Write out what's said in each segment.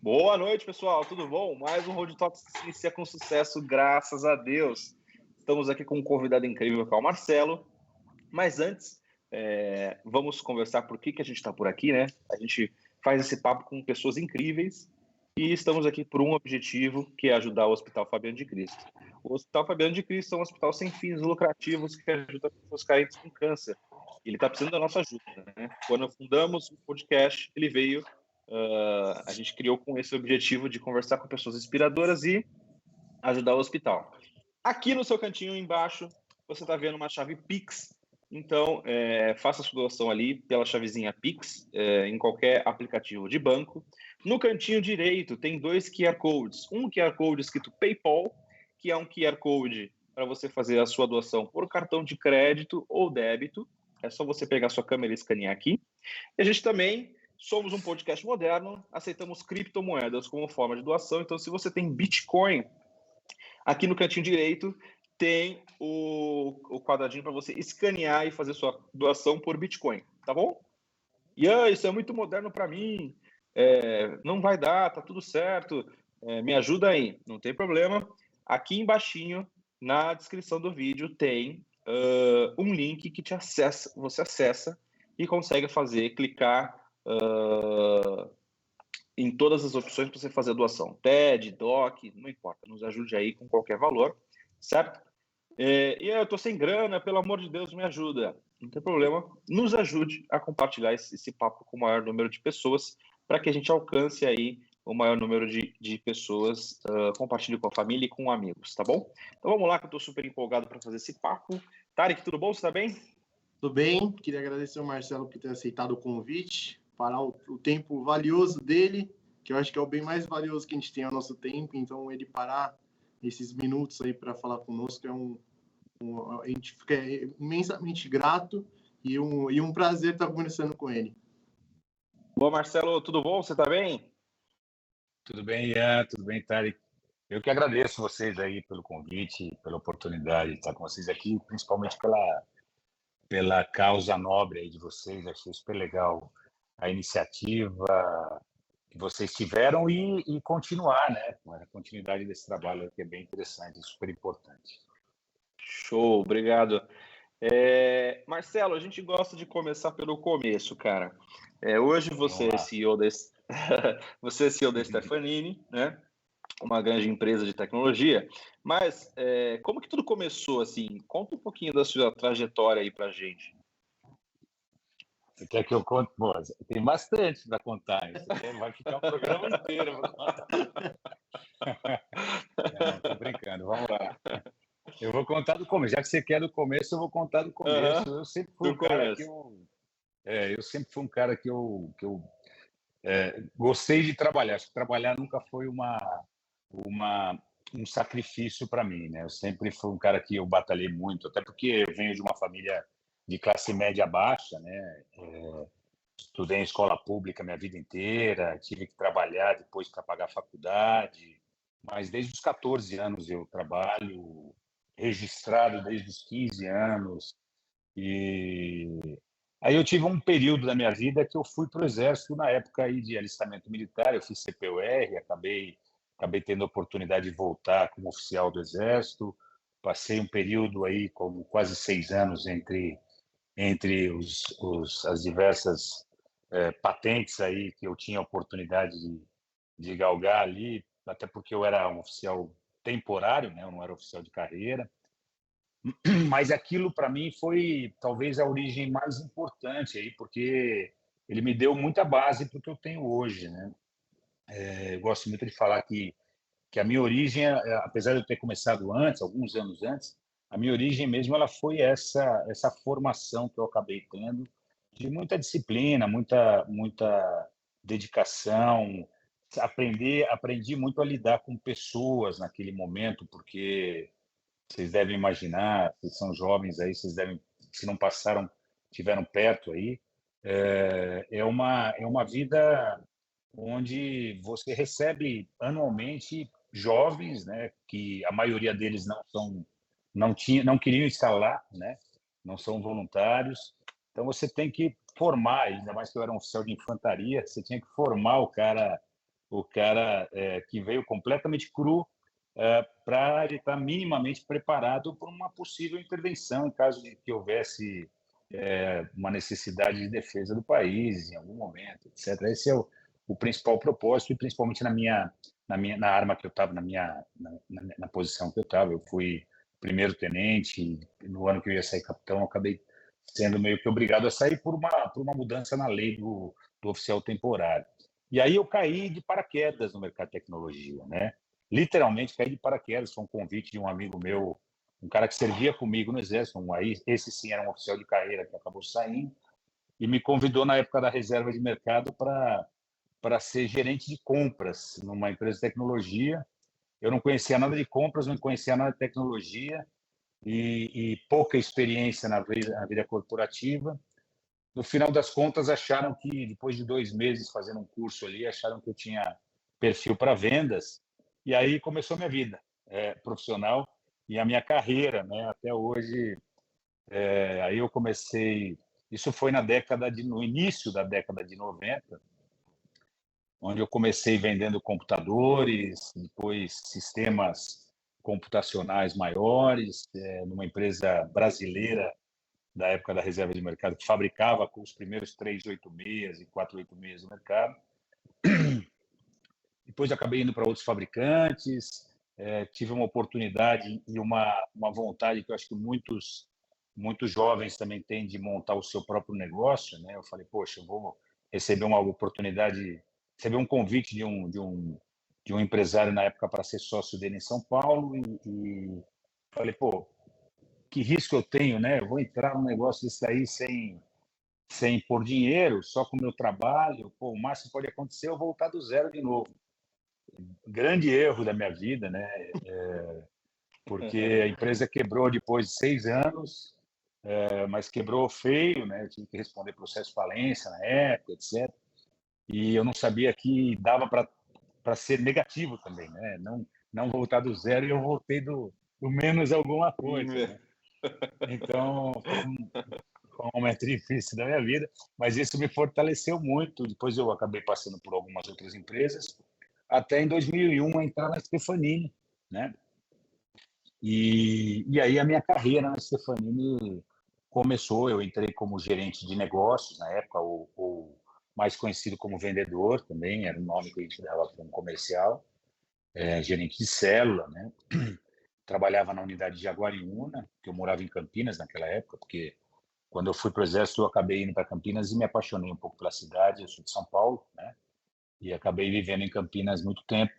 Boa noite, pessoal. Tudo bom? Mais um Road Talks se inicia com sucesso, graças a Deus. Estamos aqui com um convidado incrível, que é o Marcelo. Mas antes, vamos conversar por que a gente está por aqui, né? A gente faz esse papo com pessoas incríveis e estamos aqui por um objetivo, que é ajudar o Hospital Fabiano de Cristo. O Hospital Fabiano de Cristo é um hospital sem fins lucrativos que ajuda pessoas carentes com câncer. Ele está precisando da nossa ajuda, né? Quando fundamos o podcast, ele veio. A gente criou com esse objetivo de conversar com pessoas inspiradoras e ajudar o hospital. Aqui no seu cantinho embaixo, você está vendo uma chave Pix. Então, faça a sua doação ali pela chavezinha Pix, em qualquer aplicativo de banco. No cantinho direito, tem dois QR Codes. Um QR Code escrito PayPal, que é um QR Code para você fazer a sua doação por cartão de crédito ou débito. É só você pegar a sua câmera e escanear aqui. E a gente também somos um podcast moderno, aceitamos criptomoedas como forma de doação. Então, se você tem Bitcoin, aqui no cantinho direito tem o quadradinho para você escanear e fazer sua doação por Bitcoin, tá bom? E isso é muito moderno para mim, não vai dar, tá tudo certo, me ajuda aí, não tem problema. Aqui embaixinho, na descrição do vídeo, tem um link que você acessa e consegue clicar em todas as opções para você fazer a doação. TED, DOC, não importa, nos ajude aí com qualquer valor, certo? E eu estou sem grana, pelo amor de Deus, me ajuda. Não tem problema, nos ajude a compartilhar esse papo com o maior número de pessoas para que a gente alcance aí o maior número de pessoas, compartilhe com a família e com amigos, tá bom? Então vamos lá, que eu estou super empolgado para fazer esse papo. Tarek, tudo bom? Você está bem? Tudo bem, queria agradecer ao Marcelo por ter aceitado o convite, parar o tempo valioso dele, que eu acho que é o bem mais valioso que a gente tem ao nosso tempo, então ele parar esses minutos aí para falar conosco a gente fica imensamente grato e um prazer estar conversando com ele. Boa, Marcelo, tudo bom? Você está bem? Tudo bem, Ian, tudo bem, Tarek? Eu que agradeço vocês aí pelo convite, pela oportunidade de estar com vocês aqui, principalmente pela causa nobre aí de vocês. Achei super legal a iniciativa que vocês tiveram e continuar, né? A continuidade desse trabalho que é bem interessante e super importante. Show, obrigado. Marcelo, a gente gosta de começar pelo começo, cara. Hoje você é CEO você é CEO da Stefanini, né? Uma grande empresa de tecnologia. Mas como que tudo começou assim? Conta um pouquinho da sua trajetória aí pra gente. Você quer que eu conte? Bom, tem bastante para contar. Vai ficar um programa inteiro. Não, tô brincando. Vamos lá. Eu vou contar do começo. Já que você quer do começo, eu vou contar do começo. Eu sempre fui um cara que eu sempre fui um cara que eu gostei de trabalhar. Acho que trabalhar nunca foi um sacrifício para mim, né? Eu sempre fui um cara que eu batalhei muito, até porque eu venho de uma família de classe média baixa, né? Estudei em escola pública minha vida inteira, tive que trabalhar depois para pagar a faculdade, mas desde os 14 anos eu trabalho, registrado desde os 15 anos. E aí eu tive um período da minha vida que eu fui para o Exército na época aí de alistamento militar, eu fiz CPUR, acabei tendo a oportunidade de voltar como oficial do Exército, passei um período aí, como quase 6 anos, entre as diversas patentes aí que eu tinha a oportunidade de galgar ali, até porque eu era um oficial temporário, né? Eu não era oficial de carreira. Mas aquilo para mim foi talvez a origem mais importante aí, porque ele me deu muita base para o que eu tenho hoje, né? Eu gosto muito de falar que a minha origem, apesar de eu ter começado antes, alguns anos antes, a minha origem mesmo ela foi essa formação que eu acabei tendo de muita disciplina, muita dedicação, aprendi muito a lidar com pessoas naquele momento, porque vocês devem imaginar, vocês são jovens aí, se não passaram, tiveram perto aí, é uma vida onde você recebe anualmente jovens, né, que a maioria deles não queriam estar lá, né, não são voluntários. Então você tem que formar, ainda mais que eu era um oficial de infantaria, você tinha que formar o cara o cara que veio completamente cru para ele estar minimamente preparado para uma possível intervenção em caso de que houvesse uma necessidade de defesa do país em algum momento, etc. Esse é o principal propósito, e principalmente na arma que eu estava, na posição que eu estava. Eu fui primeiro tenente, e no ano que eu ia sair capitão, eu acabei sendo meio que obrigado a sair por uma mudança na lei do oficial temporário. E aí eu caí de paraquedas no mercado de tecnologia, né? Literalmente caí de paraquedas, foi um convite de um amigo meu, um cara que servia comigo no Exército, esse sim era um oficial de carreira que acabou saindo, e me convidou na época da reserva de mercado para ser gerente de compras numa empresa de tecnologia. Eu não conhecia nada de compras, não conhecia nada de tecnologia e pouca experiência na vida corporativa. No final das contas, acharam que, depois de 2 meses fazendo um curso ali, acharam que eu tinha perfil para vendas. E aí começou a minha vida profissional e a minha carreira, né? Até hoje, aí eu comecei... Isso foi no início da década de 90, onde eu comecei vendendo computadores, depois sistemas computacionais maiores, numa empresa brasileira da época da reserva de mercado, que fabricava com os primeiros 386 e 486 no mercado. Depois acabei indo para outros fabricantes, tive uma oportunidade e uma vontade que eu acho que muitos jovens também têm de montar o seu próprio negócio, né? Eu falei, poxa, eu vou receber uma oportunidade, receber um convite de um empresário na época para ser sócio dele em São Paulo e falei, pô, que risco eu tenho, né? Eu vou entrar num negócio desse aí sem pôr dinheiro, só com o meu trabalho. Pô, o máximo que pode acontecer é eu voltar do zero de novo. Grande erro da minha vida, né? Porque a empresa quebrou depois de 6 anos, mas quebrou feio, né? Eu tive que responder processo de falência na época, etc. E eu não sabia que dava para ser negativo também, né? Não voltar do zero, e eu voltei do menos alguma coisa, né? Então, foi um momento difícil da minha vida, mas isso me fortaleceu muito. Depois eu acabei passando por algumas outras empresas, até em 2001 entrar na Stefanini, né? E aí a minha carreira na Stefanini começou. Eu entrei como gerente de negócios na época, ou mais conhecido como vendedor também, era o nome que a gente dava para um comercial, gerente de célula, né? Trabalhava na unidade de Jaguariúna, que eu morava em Campinas naquela época, porque quando eu fui para o Exército, eu acabei indo para Campinas e me apaixonei um pouco pela cidade. Eu sou de São Paulo, né? E acabei vivendo em Campinas muito tempo.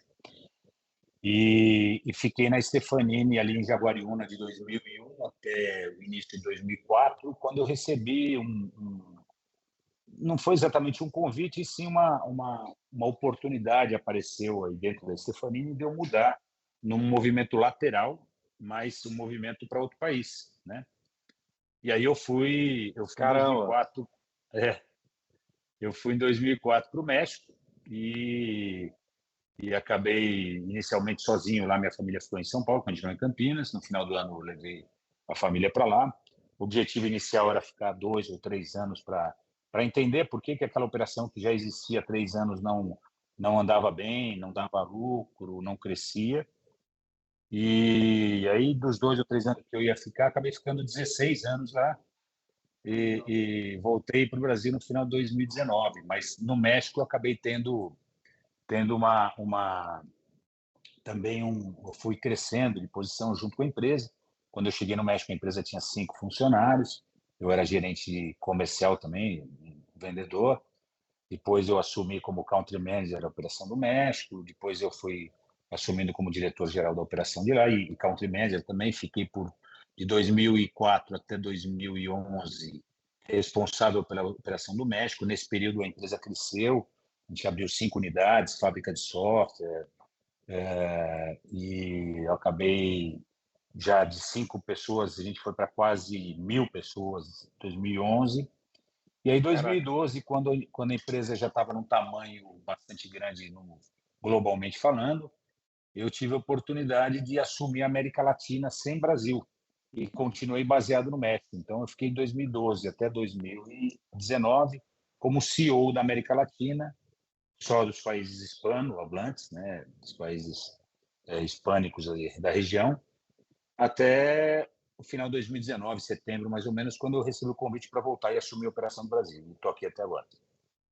E fiquei na Stefanini, ali em Jaguariúna, de 2001 até o início de 2004, quando eu recebi não foi exatamente um convite, e sim uma oportunidade apareceu aí dentro da Stefanini de eu mudar num movimento lateral, mas um movimento para outro país, né? E aí eu fui em Caramba! 2004, eu fui em 2004 para o México e acabei inicialmente sozinho lá. Minha família ficou em São Paulo, continuou em Campinas. No final do ano eu levei a família para lá. O objetivo inicial era ficar 2 ou 3 anos para entender por que aquela operação que já existia há 3 anos não andava bem, não dava lucro, não crescia. E aí, dos 2 ou 3 anos que eu ia ficar, acabei ficando 16 anos lá e voltei para o Brasil no final de 2019. Mas no México eu acabei tendo eu fui crescendo de posição junto com a empresa. Quando eu cheguei no México, a empresa tinha 5 funcionários. Eu era gerente comercial também, vendedor. Depois eu assumi como country manager da operação do México. Depois eu fui assumindo como diretor-geral da operação de lá e country manager também. Fiquei de 2004 até 2011 responsável pela operação do México. Nesse período a empresa cresceu. A gente abriu 5 unidades, fábrica de software, e eu acabei já de 5 pessoas, a gente foi para quase 1.000 pessoas em 2011. E aí, em Caraca! 2012, quando a empresa já estava num tamanho bastante grande, globalmente falando, eu tive a oportunidade de assumir a América Latina sem Brasil e continuei baseado no México. Então, eu fiquei em 2012 até 2019 como CEO da América Latina, só dos países hispano-hablantes, né, dos países hispânicos ali da região, até o final de 2019, setembro mais ou menos, quando eu recebi o convite para voltar e assumir a Operação do Brasil. Estou aqui até agora.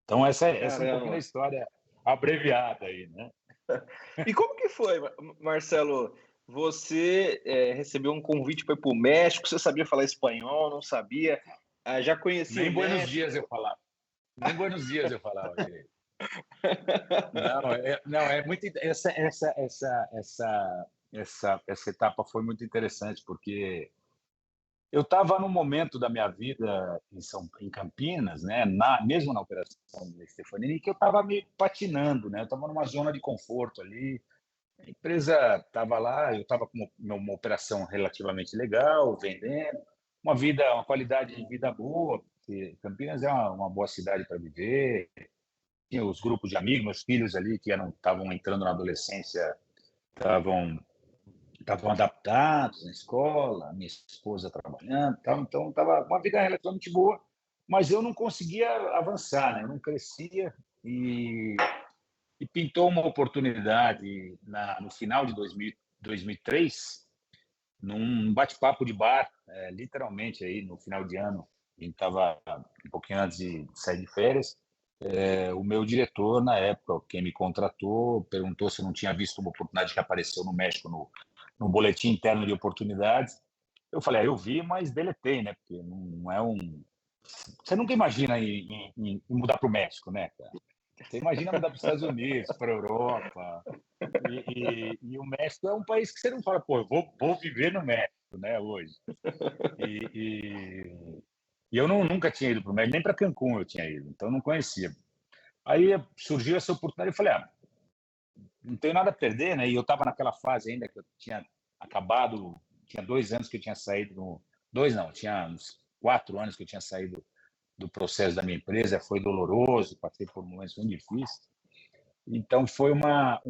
Então, essa é um pouquinho da Caramba. história abreviada aí, né? E como que foi, Marcelo? Você recebeu um convite para ir para o México? Você sabia falar espanhol? Não sabia? Já conhecia o Nem Buenos México? Dias eu falava. Nem Buenos Dias eu falava direito. Não, é muito essa etapa foi muito interessante porque eu estava num momento da minha vida em Campinas, né, mesmo na operação da Stefanini, que eu estava me patinando, né? Eu estava numa zona de conforto ali. A empresa estava lá, eu estava com uma operação relativamente legal, vendendo, uma qualidade de vida boa, porque Campinas é uma boa cidade para viver. Tinha os grupos de amigos, meus filhos ali que estavam entrando na adolescência, estavam adaptados na escola, minha esposa trabalhando, tal, então estava uma vida relativamente boa, mas eu não conseguia avançar, né? Eu não crescia e pintou uma oportunidade no final de 2003, num bate-papo de bar, literalmente aí no final de ano, a gente estava um pouquinho antes de sair de férias. O meu diretor, na época, quem me contratou, perguntou se eu não tinha visto uma oportunidade que apareceu no México no boletim interno de oportunidades. Eu falei, eu vi, mas deletei, né? Porque não é um. Você nunca imagina em mudar para o México, né, cara? Você imagina mudar para os Estados Unidos, para a Europa. E o México é um país que você não fala, pô, eu vou viver no México, né, hoje. E eu nunca tinha ido para o México, nem para Cancún eu tinha ido, então não conhecia. Aí surgiu essa oportunidade e falei, não tenho nada a perder, né? E eu estava naquela fase ainda que eu tinha acabado, tinha 2 anos que eu tinha saído, tinha uns 4 anos que eu tinha saído do processo da minha empresa, foi doloroso, passei por momentos muito difíceis. Então, foi uma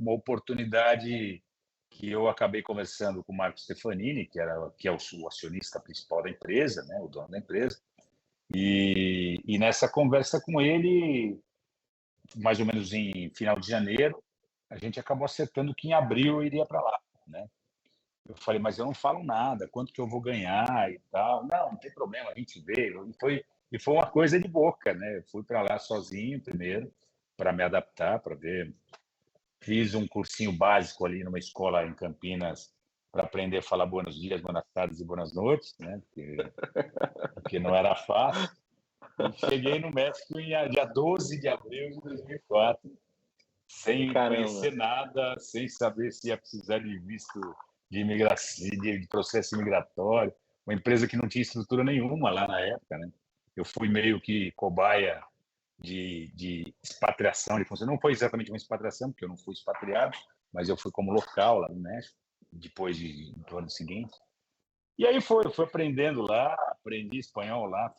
oportunidade que eu acabei conversando com o Marco Stefanini, que é o acionista principal da empresa, né, o dono da empresa, e nessa conversa com ele, mais ou menos em final de janeiro, a gente acabou acertando que em abril eu iria para lá, né? Eu falei, mas eu não falo nada, quanto que eu vou ganhar e tal. Não tem problema, a gente vê. E foi uma coisa de boca, né? Eu fui para lá sozinho primeiro, para me adaptar, para ver. Fiz um cursinho básico ali numa escola em Campinas para aprender a falar buenos dias, buenas tardes e buenas noites, né? Porque não era fácil. E cheguei no México em dia 12 de abril de 2004, sem Caramba. conhecer nada, sem saber se ia precisar de visto de imigração, de processo imigratório, uma empresa que não tinha estrutura nenhuma lá na época, né? Eu fui meio que cobaia de expatriação de funcionários. Não foi exatamente uma expatriação, porque eu não fui expatriado, mas eu fui como local lá no México, depois do ano seguinte. E aí fui aprendendo lá, aprendi espanhol lá,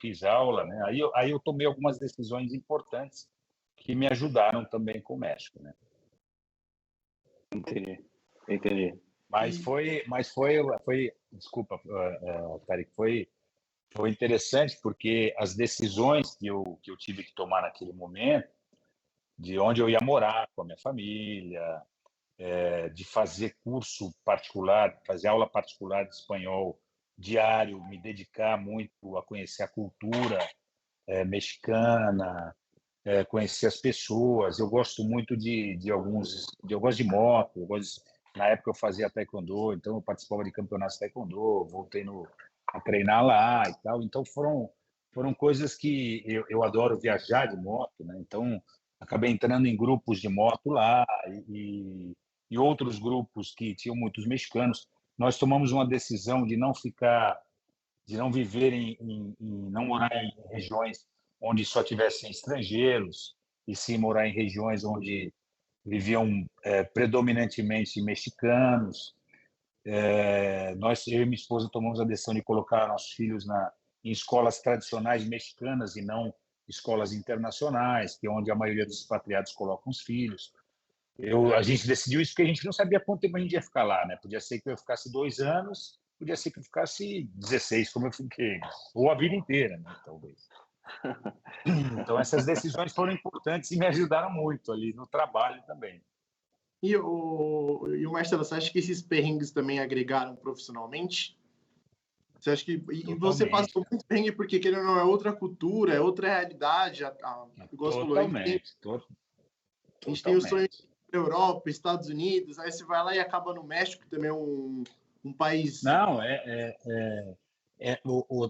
fiz aula, né? Aí eu tomei algumas decisões importantes que me ajudaram também com o México, né? Entendi. Mas foi, desculpa, Tarek, foi interessante porque as decisões que eu tive que tomar naquele momento, de onde eu ia morar com a minha família, de fazer curso particular, fazer aula particular de espanhol diário, me dedicar muito a conhecer a cultura mexicana, conhecer as pessoas. Eu gosto muito eu gosto de moto, na época eu fazia taekwondo, então eu participava de campeonatos de taekwondo, voltei a treinar lá e tal. Então foram coisas que eu adoro viajar de moto, né? Então acabei entrando em grupos de moto lá e outros grupos que tinham muitos mexicanos. Nós tomamos uma decisão de não viver não morar em regiões onde só tivessem estrangeiros, e sim morar em regiões onde viviam predominantemente mexicanos. Eu e minha esposa tomamos a decisão de colocar nossos filhos em escolas tradicionais mexicanas e não escolas internacionais, que é onde a maioria dos expatriados colocam os filhos. A gente decidiu isso porque a gente não sabia quanto tempo a gente ia ficar lá, né? Podia ser que eu ficasse 2 anos, podia ser que eu ficasse 16, como eu fiquei, ou a vida inteira, né? Talvez. Então, essas decisões foram importantes e me ajudaram muito ali no trabalho também. E o Marcelo, você acha que esses perrengues também agregaram profissionalmente? Você acha que e você Totalmente, passou cara. muito perrengue porque querendo ou não é outra cultura, é outra realidade, igual você falou, Totalmente, a gente tem o sonho totalmente. da Europa, Estados Unidos, aí você vai lá e acaba no México, que também é um país. Não,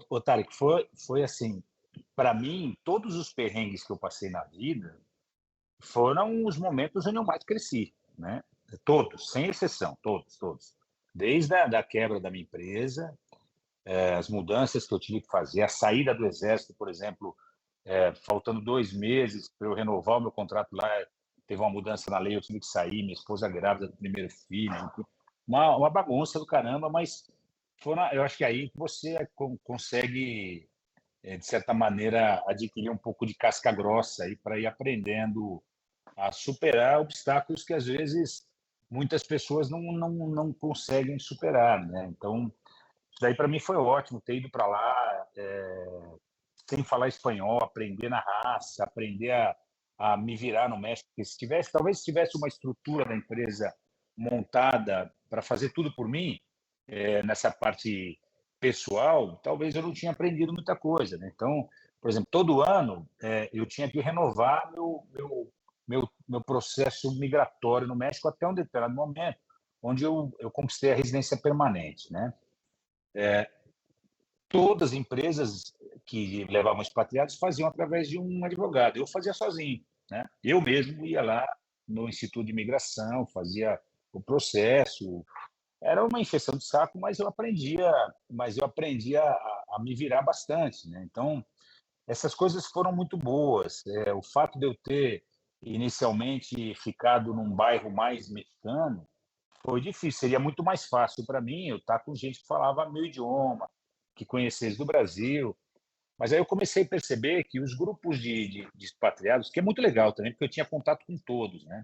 o Tarek, foi assim, para mim, todos os perrengues que eu passei na vida foram os momentos onde eu mais cresci, né? Todos, sem exceção, todos. Desde a da quebra da minha empresa, as mudanças que eu tive que fazer, a saída do Exército, por exemplo, faltando 2 meses para eu renovar o meu contrato lá, teve uma mudança na lei, eu tive que sair, minha esposa grávida do primeiro filho, uma bagunça do caramba, mas eu acho que aí você consegue, de certa maneira, adquirir um pouco de casca grossa aí para ir aprendendo a superar obstáculos que às vezes muitas pessoas não conseguem superar, né? Então, isso daí para mim foi ótimo, ter ido para lá, sem falar espanhol, aprender na raça, aprender a me virar no México. Porque talvez se tivesse uma estrutura da empresa montada para fazer tudo por mim, nessa parte pessoal, talvez eu não tinha aprendido muita coisa, né? Então, por exemplo, todo ano eu tinha que renovar meu processo migratório no México até um determinado momento, onde eu conquistei a residência permanente, né? Todas as empresas que levavam expatriados faziam através de um advogado. Eu fazia sozinho, né? Eu mesmo ia lá no Instituto de Imigração, fazia o processo. Era uma encheção de saco, mas eu aprendia a me virar bastante, né? Então, essas coisas foram muito boas. O fato de eu ter inicialmente ficado num bairro mais mexicano foi difícil. Seria muito mais fácil para mim eu estar com gente que falava meu idioma, que conhecesse do Brasil. Mas aí eu comecei a perceber que os grupos de expatriados, que é muito legal também, porque eu tinha contato com todos, né?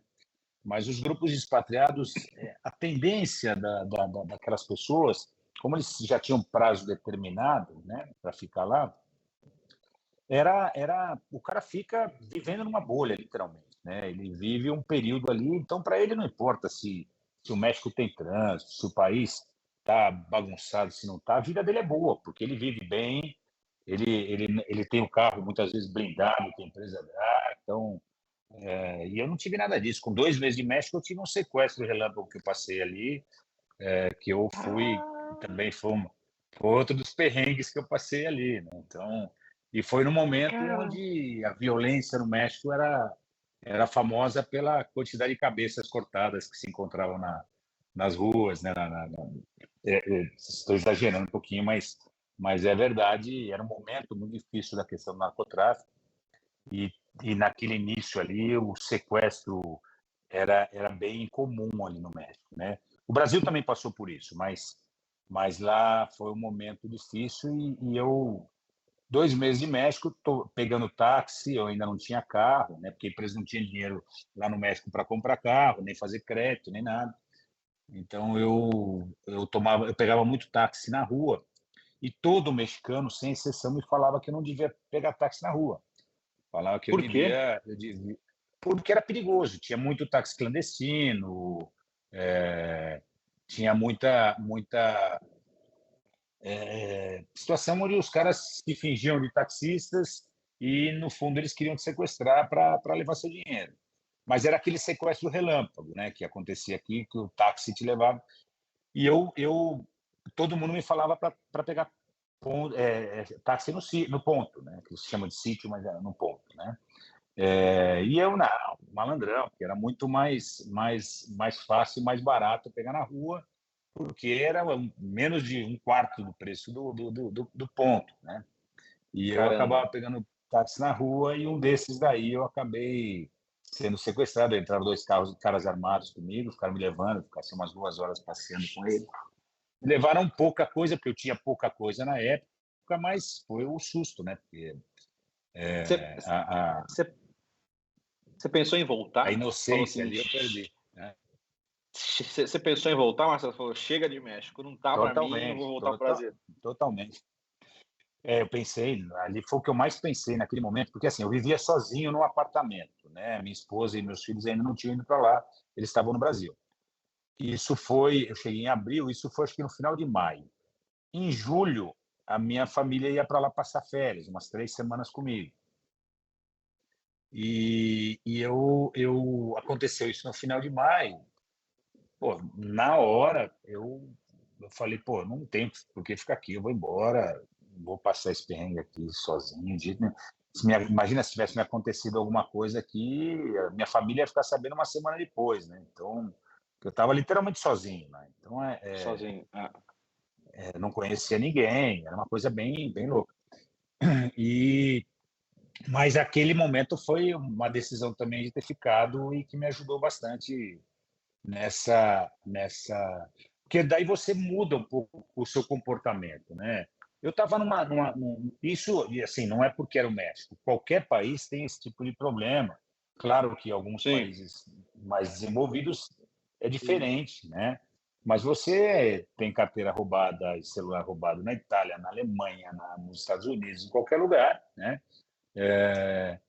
Mas os grupos de expatriados, a tendência daquelas pessoas, como eles já tinham prazo determinado, né, para ficar lá, o cara fica vivendo numa bolha, literalmente, né? Ele vive um período ali, então para ele não importa se o México tem trânsito, se o país está bagunçado, se não está, a vida dele é boa, porque ele vive bem, ele tem o carro muitas vezes blindado, que a empresa dá, então e eu não tive nada disso. Com 2 meses de México, eu tive um sequestro relâmpago que eu passei ali, que eu fui, Ah, também foi outro dos perrengues que eu passei ali, né? Então, e foi no momento cara, onde a violência no México era famosa pela quantidade de cabeças cortadas que se encontravam nas ruas, né? Estou exagerando um pouquinho, mas é verdade, era um momento muito difícil da questão do narcotráfico e, e naquele início ali o sequestro era bem comum ali no México, né? O Brasil também passou por isso, mas lá foi um momento difícil e eu 2 meses de México, tô pegando táxi, eu ainda não tinha carro, né? Porque a empresa não tinha dinheiro lá no México para comprar carro, nem fazer crédito, nem nada. Então eu pegava muito táxi na rua e todo mexicano, sem exceção, me falava que eu não devia pegar táxi na rua. Falava que por quê? eu devia, porque era perigoso. Tinha muito táxi clandestino, tinha muita situação onde os caras se fingiam de taxistas e, no fundo, eles queriam te sequestrar para levar seu dinheiro. Mas era aquele sequestro relâmpago, né, que acontecia aqui, que o táxi te levava. E todo mundo me falava para pegar táxi no ponto, né, que se chama de sítio, mas era no ponto, né? E eu, não, malandrão, que era muito mais fácil e mais barato pegar na rua, porque era menos de um quarto do preço do ponto, né? E eu Caramba. acabava pegando táxi na rua e um desses daí eu acabei sendo sequestrado. Entraram 2 caras armados comigo, ficaram me levando, ficaram assim, umas 2 horas passeando com ele. Me levaram pouca coisa, porque eu tinha pouca coisa na época, mas foi o susto, né? Porque Você, a, a, você, você pensou em a voltar? Falou inocência assim, ali eu perdi, né? você pensou em voltar, Marcelo? Falou, chega de México, não tá para mim, eu vou Totalmente, voltar para o Brasil. totalmente. Eu pensei, ali foi o que eu mais pensei naquele momento, porque assim, eu vivia sozinho num apartamento, né? Minha esposa e meus filhos ainda não tinham ido para lá, eles estavam no Brasil. E isso foi, eu cheguei em abril, isso foi acho que no final de maio. Em julho, a minha família ia para lá passar férias, umas 3 semanas comigo. Aconteceu isso no final de maio. Pô, na hora eu falei, pô, não tem por que ficar aqui, eu vou embora, vou passar esse perrengue aqui sozinho. Imagina se tivesse me acontecido alguma coisa aqui, a minha família ia ficar sabendo uma semana depois, né? Então, eu estava literalmente sozinho, né? Então, Sozinho. Ah, não conhecia ninguém, era uma coisa bem, bem louca. E, mas aquele momento foi uma decisão também de ter ficado e que me ajudou bastante nessa porque daí você muda um pouco o seu comportamento, né? Eu estava isso e assim não é porque era o México, qualquer país tem esse tipo de problema. Claro que alguns sim, países mais desenvolvidos é diferente, né? Mas você tem carteira roubada e celular roubado na Itália, na Alemanha, nos Estados Unidos, em qualquer lugar, né? É,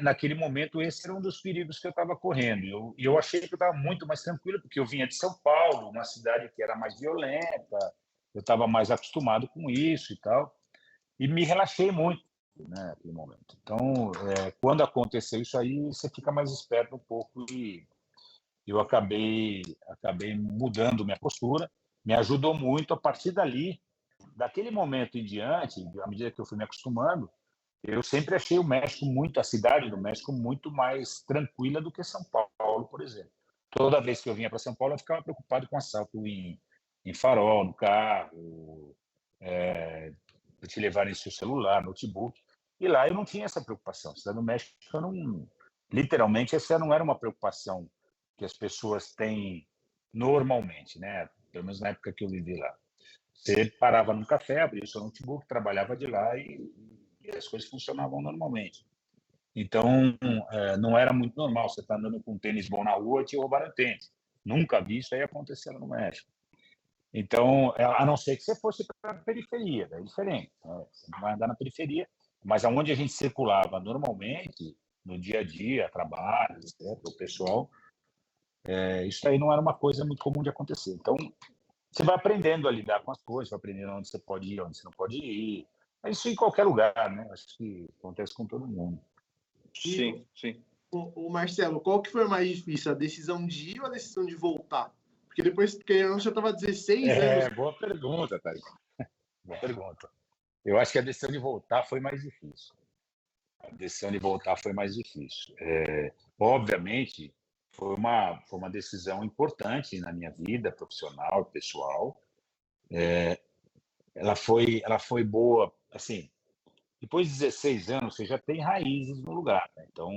naquele momento, esse era um dos perigos que eu estava correndo. Eu achei que eu estava muito mais tranquilo, porque eu vinha de São Paulo, uma cidade que era mais violenta, eu estava mais acostumado com isso e tal, e me relaxei muito, né, naquele momento. Então, quando aconteceu isso aí, você fica mais esperto um pouco e eu acabei mudando minha postura, me ajudou muito a partir dali, daquele momento em diante, à medida que eu fui me acostumando, eu sempre achei o México a cidade do México muito mais tranquila do que São Paulo, por exemplo. Toda vez que eu vinha para São Paulo, eu ficava preocupado com assalto em farol, no carro, te levarem seu celular, notebook. E lá eu não tinha essa preocupação. Cidade do México, literalmente, essa não era uma preocupação que as pessoas têm normalmente, né? Pelo menos na época que eu vivi lá. Você parava no café, abria o seu notebook, trabalhava de lá e as coisas funcionavam normalmente. Então, não era muito normal você estar andando com um tênis bom na rua e te roubaram o tênis. Nunca vi isso aí acontecer no México. Então, a não ser que você fosse para a periferia, é diferente. Né? Você vai andar na periferia, mas aonde a gente circulava normalmente, no dia a dia, trabalho, etc., o pessoal, isso aí não era uma coisa muito comum de acontecer. Então, você vai aprendendo a lidar com as coisas, vai aprendendo onde você pode ir, onde você não pode ir. Mas isso em qualquer lugar, né? Acho que acontece com todo mundo. E sim, sim. o Marcelo, qual que foi mais difícil, a decisão de ir ou a decisão de voltar? Porque depois que eu já estava 16 anos. Boa pergunta, Thaís. Boa pergunta. Eu acho que a decisão de voltar foi mais difícil. A decisão de voltar foi mais difícil. Obviamente, foi uma decisão importante na minha vida profissional e pessoal. Ela foi boa, assim, depois de 16 anos, você já tem raízes no lugar, né? Então,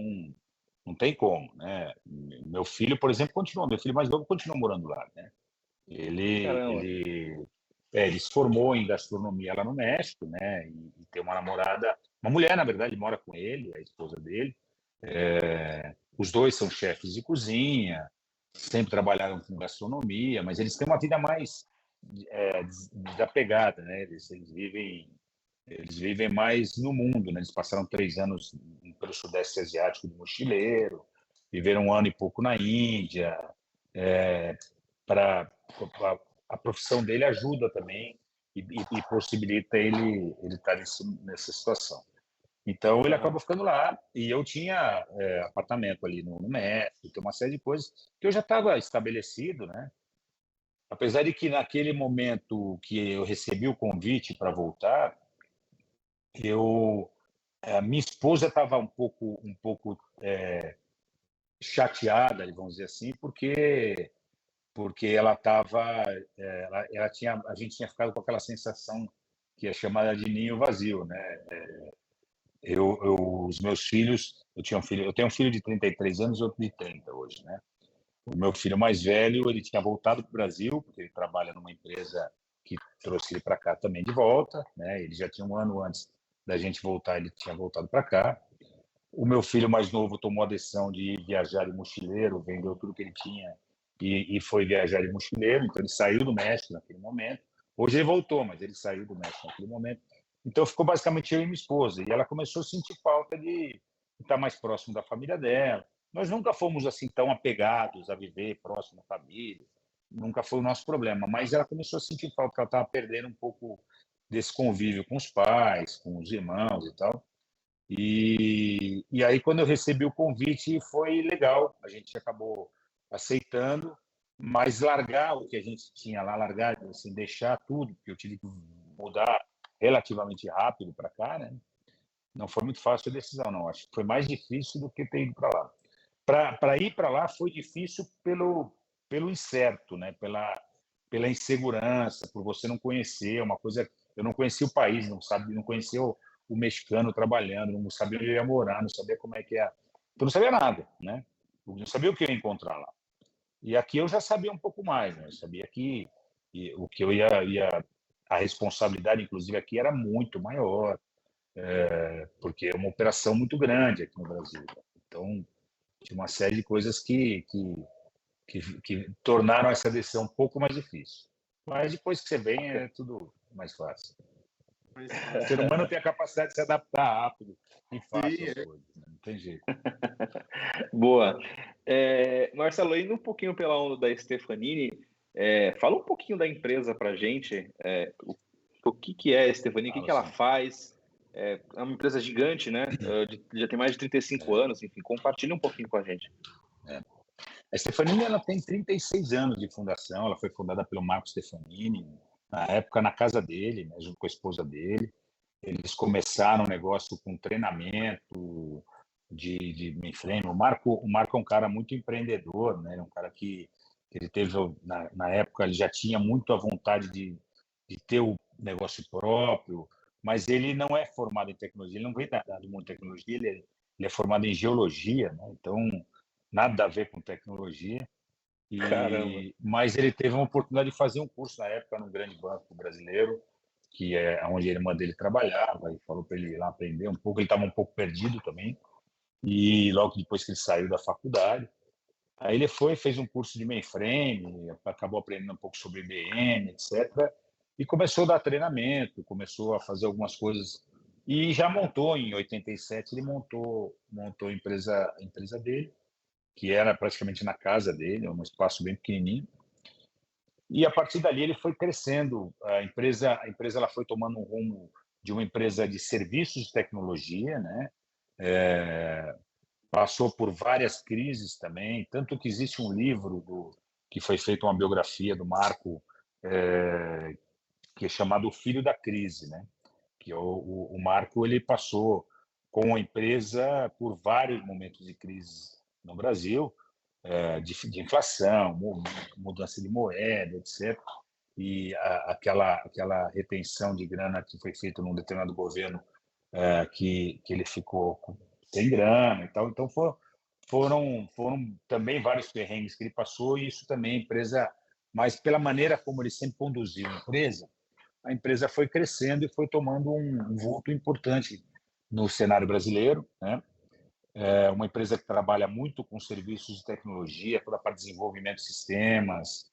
não tem como, né? Meu filho, por exemplo, meu filho mais novo continua morando lá, né? Ele, Caramba. ele, ele se formou em gastronomia lá no México, né? E tem uma namorada, uma mulher, na verdade, mora com ele, a esposa dele. Os dois são chefes de cozinha, sempre trabalharam com gastronomia, mas eles têm uma vida mais desapegada, né? Eles vivem mais no mundo, né? Eles passaram 3 anos pelo Sudeste Asiático de mochileiro, viveram um ano e pouco na Índia. Para a profissão dele ajuda também e possibilita ele estar nessa situação. Então ele Uhum. acabou ficando lá e eu tinha apartamento ali no México, tem uma série de coisas que eu já estava estabelecido, né? Apesar de que naquele momento que eu recebi o convite para voltar, eu minha esposa estava um pouco chateada, vamos dizer assim, porque ela estava, a gente tinha ficado com aquela sensação que é chamada de ninho vazio, né? Os meus filhos, eu tenho um filho de 33 anos e outro de 30 hoje, né? O meu filho mais velho, ele tinha voltado para o Brasil, porque ele trabalha numa empresa que trouxe ele para cá também de volta, né? Ele já tinha um ano antes da gente voltar, ele tinha voltado para cá. O meu filho mais novo tomou a decisão de viajar de mochileiro, vendeu tudo que ele tinha e foi viajar de mochileiro. Então, ele saiu do México naquele momento. Hoje ele voltou, mas ele saiu do México naquele momento. Então ficou basicamente eu e minha esposa. E ela começou a sentir falta de estar mais próximo da família dela. Nós nunca fomos assim tão apegados a viver próximo da família. Nunca foi o nosso problema. Mas ela começou a sentir falta, que ela estava perdendo um pouco desse convívio com os pais, com os irmãos e tal. E aí, quando eu recebi o convite, foi legal. A gente acabou aceitando, mas largar o que a gente tinha lá, largar, assim, deixar tudo, porque eu tive que mudar relativamente rápido para cá, né? Não foi muito fácil a decisão, não. Acho que foi mais difícil do que ter ido para lá. Para ir para lá foi difícil pelo incerto, né? Pela insegurança, por você não conhecer uma coisa. Eu não conhecia o país, não conhecia o mexicano trabalhando, não sabia onde eu ia morar, não sabia como é que é. Eu não sabia nada, né? Eu não sabia o que eu ia encontrar lá. E aqui eu já sabia um pouco mais, né? Eu sabia que o que eu ia a responsabilidade, inclusive aqui, era muito maior, porque é uma operação muito grande aqui no Brasil. Então tinha uma série de coisas que tornaram essa decisão um pouco mais difícil. Mas depois que você vem, é tudo mais fácil. O ser humano tem a capacidade de se adaptar rápido e fácil às coisas, né? Não tem jeito. Boa. Marcelo, indo um pouquinho pela onda da Stefanini, fala um pouquinho da empresa para a gente. O que é a Stefanini, o que ela faz? É uma empresa gigante, né? Já tem mais de 35 anos, enfim, compartilha um pouquinho com a gente. A Stefanini, ela tem 36 anos de fundação, ela foi fundada pelo Marco Stefanini, na época na casa dele, né, junto com a esposa dele. Eles começaram o negócio com treinamento de mainframe. O Marco é um cara muito empreendedor, né? É um cara que ele teve, na época, ele já tinha muito a vontade de ter o negócio próprio, mas ele não é formado em tecnologia, ele não vem do mundo de tecnologia, ele é formado em geologia, né? Então, nada a ver com tecnologia. Caramba. Mas ele teve uma oportunidade de fazer um curso na época num grande banco brasileiro, que é onde a irmã dele trabalhava, e falou para ele ir lá aprender um pouco. Ele estava um pouco perdido também, e logo depois que ele saiu da faculdade, aí ele fez um curso de mainframe, acabou aprendendo um pouco sobre IBM, etc. E começou a dar treinamento, começou a fazer algumas coisas. E já montou, em 87, ele montou a empresa dele, que era praticamente na casa dele, um espaço bem pequenininho. E a partir dali ele foi crescendo. A empresa ela foi tomando um rumo de uma empresa de serviços de tecnologia, né? Passou por várias crises também, tanto que existe um livro que foi feito uma biografia do Marco, que é chamado O Filho da Crise, né? Que o Marco ele passou com a empresa por vários momentos de crise no Brasil, de inflação, mudança de moeda, etc. E aquela retenção de grana que foi feita num determinado governo, que ele ficou sem grana e tal. Então foram também vários perrengues que ele passou, e isso também a empresa, mas pela maneira como ele sempre conduziu a empresa foi crescendo e foi tomando um vulto importante no cenário brasileiro, né? É uma empresa que trabalha muito com serviços de tecnologia, toda a parte de desenvolvimento de sistemas,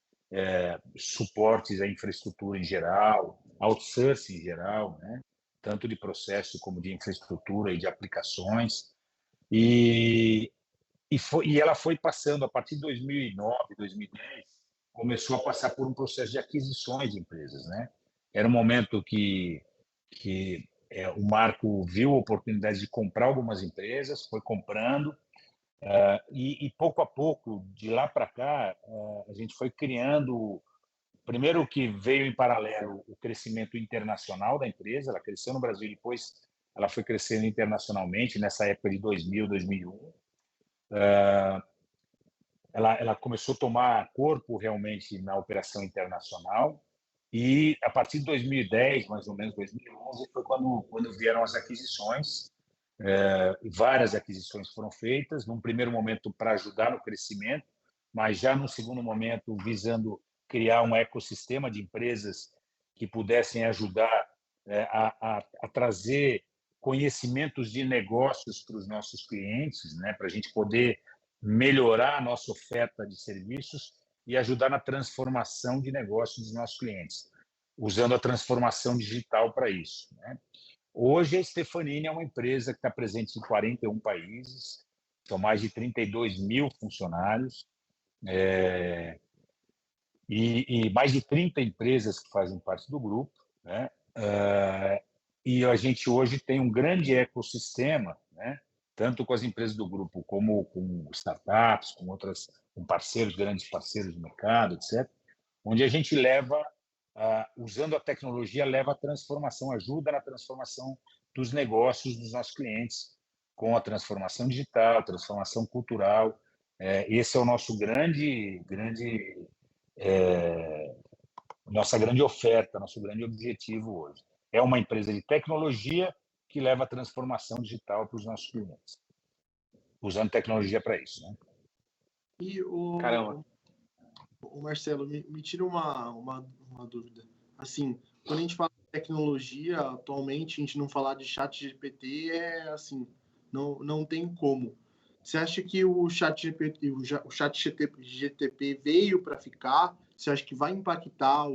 suportes à infraestrutura em geral, outsourcing em geral, né? Tanto de processo como de infraestrutura e de aplicações. E ela foi passando, a partir de 2009, 2010, começou a passar por um processo de aquisições de empresas, né? Era um momento que o Marco viu a oportunidade de comprar algumas empresas, foi comprando, e pouco a pouco, de lá para cá, a gente foi criando. Primeiro que veio em paralelo o crescimento internacional da empresa, ela cresceu no Brasil, depois ela foi crescendo internacionalmente, nessa época de 2000, 2001. Ela começou a tomar corpo realmente na operação internacional, e a partir de 2010, mais ou menos 2011, foi quando vieram as aquisições. Várias aquisições foram feitas, num primeiro momento para ajudar no crescimento, mas já num segundo momento visando criar um ecossistema de empresas que pudessem ajudar a trazer conhecimentos de negócios para os nossos clientes, né, para a gente poder melhorar a nossa oferta de serviços e ajudar na transformação de negócios dos nossos clientes. usando a transformação digital para isso, né? Hoje, a Stefanini é uma empresa que está presente em 41 países, são mais de 32 mil funcionários, e mais de 30 empresas que fazem parte do grupo, né? E a gente hoje tem um grande ecossistema, né? Tanto com as empresas do grupo como com startups, com parceiros, grandes parceiros do mercado, etc., onde a gente leva, usando a tecnologia, leva a transformação, ajuda na transformação dos negócios dos nossos clientes, com a transformação digital, transformação cultural. Esse é o nosso nossa grande oferta, nosso grande objetivo hoje. É uma empresa de tecnologia que leva a transformação digital para os nossos clientes, usando tecnologia para isso, né? E Caramba. o Marcelo, me tira uma dúvida. Assim, quando a gente fala de tecnologia, atualmente, a gente não falar de chat GPT é assim, não tem como. Você acha que o chat GPT, o chat GTP veio para ficar? Você acha que vai impactar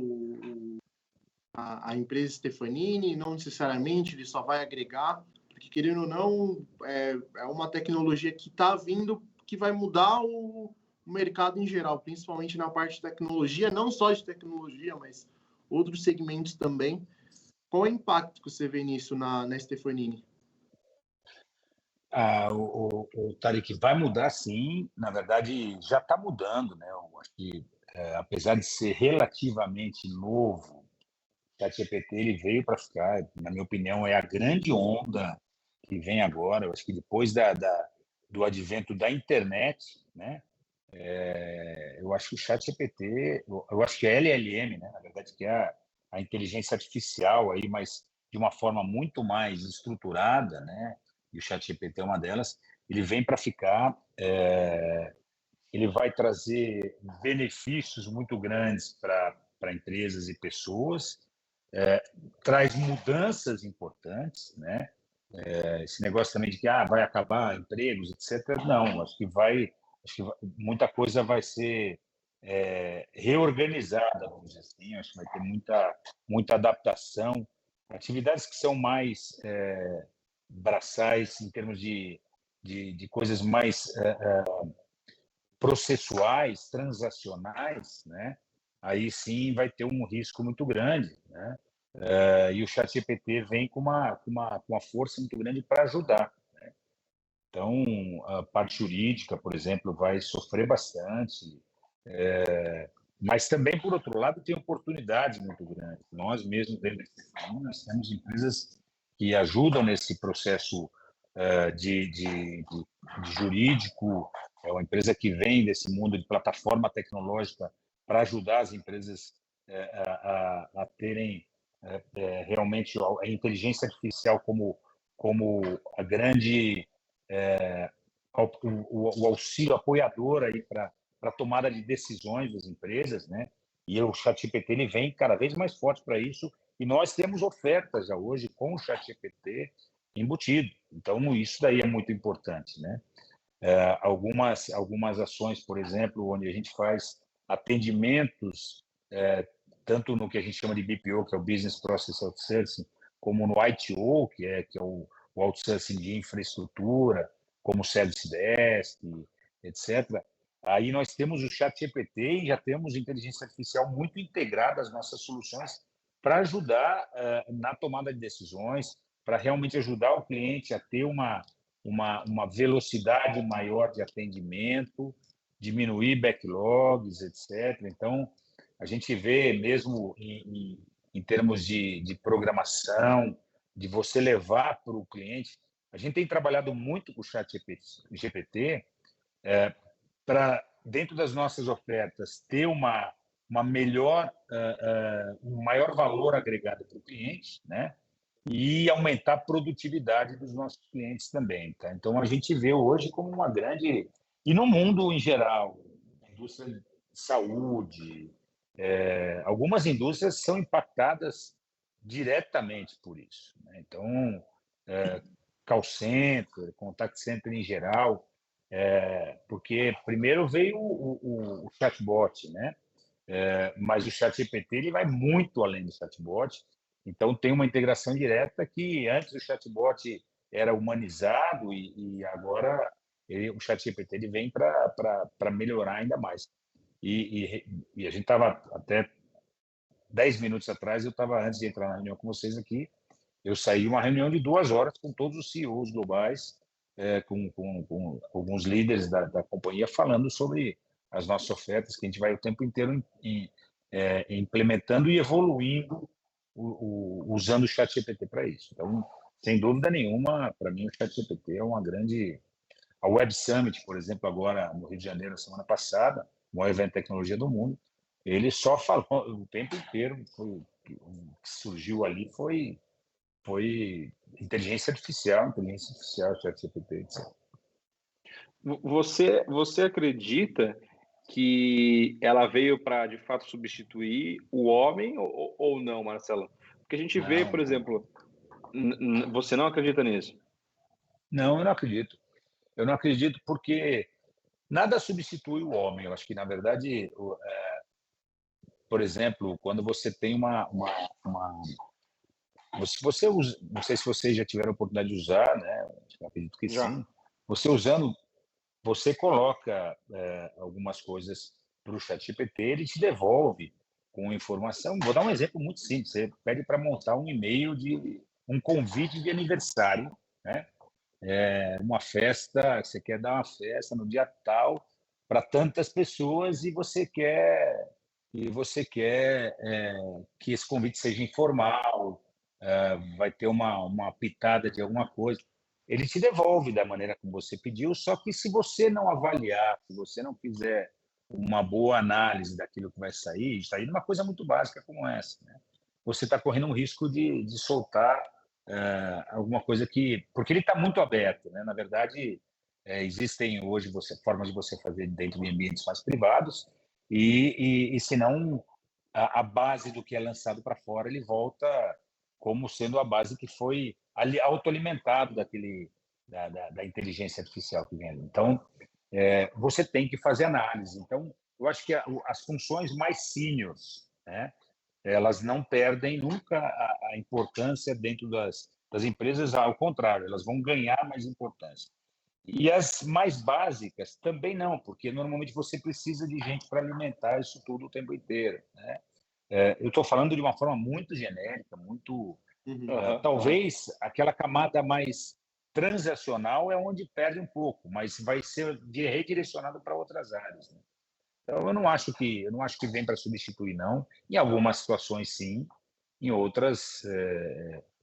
a empresa Stefanini? Não necessariamente, ele só vai agregar? Porque, querendo ou não, é uma tecnologia que está vindo, que vai mudar o mercado em geral, principalmente na parte de tecnologia, não só de tecnologia, mas outros segmentos também. Qual é o impacto que você vê nisso na Stefanini? O Tarek, vai mudar sim, na verdade já está mudando, né? Eu acho que, apesar de ser relativamente novo, o ChatGPT ele veio para ficar, na minha opinião, é a grande onda que vem agora. Eu acho que depois do advento da internet, né? Eu acho que o ChatGPT, eu acho que a LLM, né? Na verdade, que é a inteligência artificial aí, mas de uma forma muito mais estruturada, né? E o ChatGPT é uma delas. Ele vem para ficar. Ele vai trazer benefícios muito grandes para empresas e pessoas. Traz mudanças importantes, né? Esse negócio também de que vai acabar empregos, etc. Não, acho que muita coisa vai ser reorganizada, vamos dizer assim. Acho que vai ter muita adaptação. Atividades que são mais braçais em termos de coisas mais processuais, transacionais, né? Aí sim vai ter um risco muito grande, né? E o ChatGPT vem com uma força muito grande para ajudar. Então, a parte jurídica, por exemplo, vai sofrer bastante, mas também, por outro lado, tem oportunidades muito grandes. Nós mesmos, dentro da Stefanini, nós temos empresas que ajudam nesse processo de jurídico. É uma empresa que vem desse mundo de plataforma tecnológica para ajudar as empresas a terem realmente a inteligência artificial como a grande o auxílio apoiador aí para a tomada de decisões das empresas, né? E o ChatGPT ele vem cada vez mais forte para isso, e nós temos ofertas já hoje com o ChatGPT embutido. Então isso daí é muito importante, né? Algumas ações, por exemplo, onde a gente faz atendimentos, tanto no que a gente chama de BPO, que é o Business Process Outsourcing, como no ITO, que é o outsourcing de infraestrutura, como o Service Desk, etc. Aí nós temos o ChatGPT e já temos inteligência artificial muito integrada às nossas soluções para ajudar na tomada de decisões, para realmente ajudar o cliente a ter uma velocidade maior de atendimento, diminuir backlogs, etc. Então, a gente vê mesmo em termos de programação, de você levar para o cliente. A gente tem trabalhado muito com o chat GPT para, dentro das nossas ofertas, ter uma melhor, um maior valor agregado para o cliente, né? E aumentar a produtividade dos nossos clientes também. Tá? Então, a gente vê hoje como uma grande... E no mundo em geral, a indústria de saúde, algumas indústrias são impactadas diretamente por isso. Né? Então, call center, contact center em geral, porque primeiro veio o chatbot, né? mas o ChatGPT ele vai muito além do chatbot. Então, tem uma integração direta que antes o chatbot era humanizado e agora o ChatGPT ele vem para melhorar ainda mais. E a gente estava até 10 minutos atrás, eu estava, antes de entrar na reunião com vocês aqui, eu saí de uma reunião de 2 horas com todos os CEOs globais, com alguns líderes da companhia, falando sobre as nossas ofertas, que a gente vai o tempo inteiro implementando e evoluindo, usando o ChatGPT para isso. Então, sem dúvida nenhuma, para mim, o ChatGPT é uma grande... A Web Summit, por exemplo, agora no Rio de Janeiro, na semana passada, o maior evento de tecnologia do mundo, ele só falou o tempo inteiro, o que surgiu ali foi inteligência artificial, ChatGPT, etc. Você acredita que ela veio para, de fato, substituir o homem ou não, Marcelo? Porque a gente vê, por exemplo, você não acredita nisso? Não, eu não acredito. Eu não acredito porque nada substitui o homem. Eu acho que, na verdade, por exemplo, quando você tem você usa, não sei se vocês já tiveram a oportunidade de usar, né? Eu acredito que Já. sim. Você usando, você coloca algumas coisas para o ChatGPT, ele te devolve com informação. Vou dar um exemplo muito simples. Você pede para montar um e-mail de um convite de aniversário, né? Uma festa, você quer dar uma festa no dia tal para tantas pessoas e você quer que esse convite seja informal, vai ter uma pitada de alguma coisa. Ele te devolve da maneira como você pediu, só que se você não avaliar, se você não fizer uma boa análise daquilo que vai sair de uma coisa muito básica como essa, né? Você está correndo um risco de soltar alguma coisa que... Porque ele está muito aberto, né? Na verdade, existem hoje formas de você fazer dentro de ambientes mais privados e se não, a base do que é lançado para fora, ele volta como sendo a base que foi autoalimentado da inteligência artificial que vem ali. Então, você tem que fazer análise. Então, eu acho que as funções mais seniors, né, elas não perdem nunca a importância dentro das empresas, ao contrário, elas vão ganhar mais importância. E as mais básicas também não, porque normalmente você precisa de gente para alimentar isso tudo o tempo inteiro, né? Eu estou falando de uma forma muito genérica, muito... talvez aquela camada mais transacional é onde perde um pouco, mas vai ser redirecionado para outras áreas, né? Então, eu não acho que vem para substituir, não. Em algumas situações, sim. Em outras,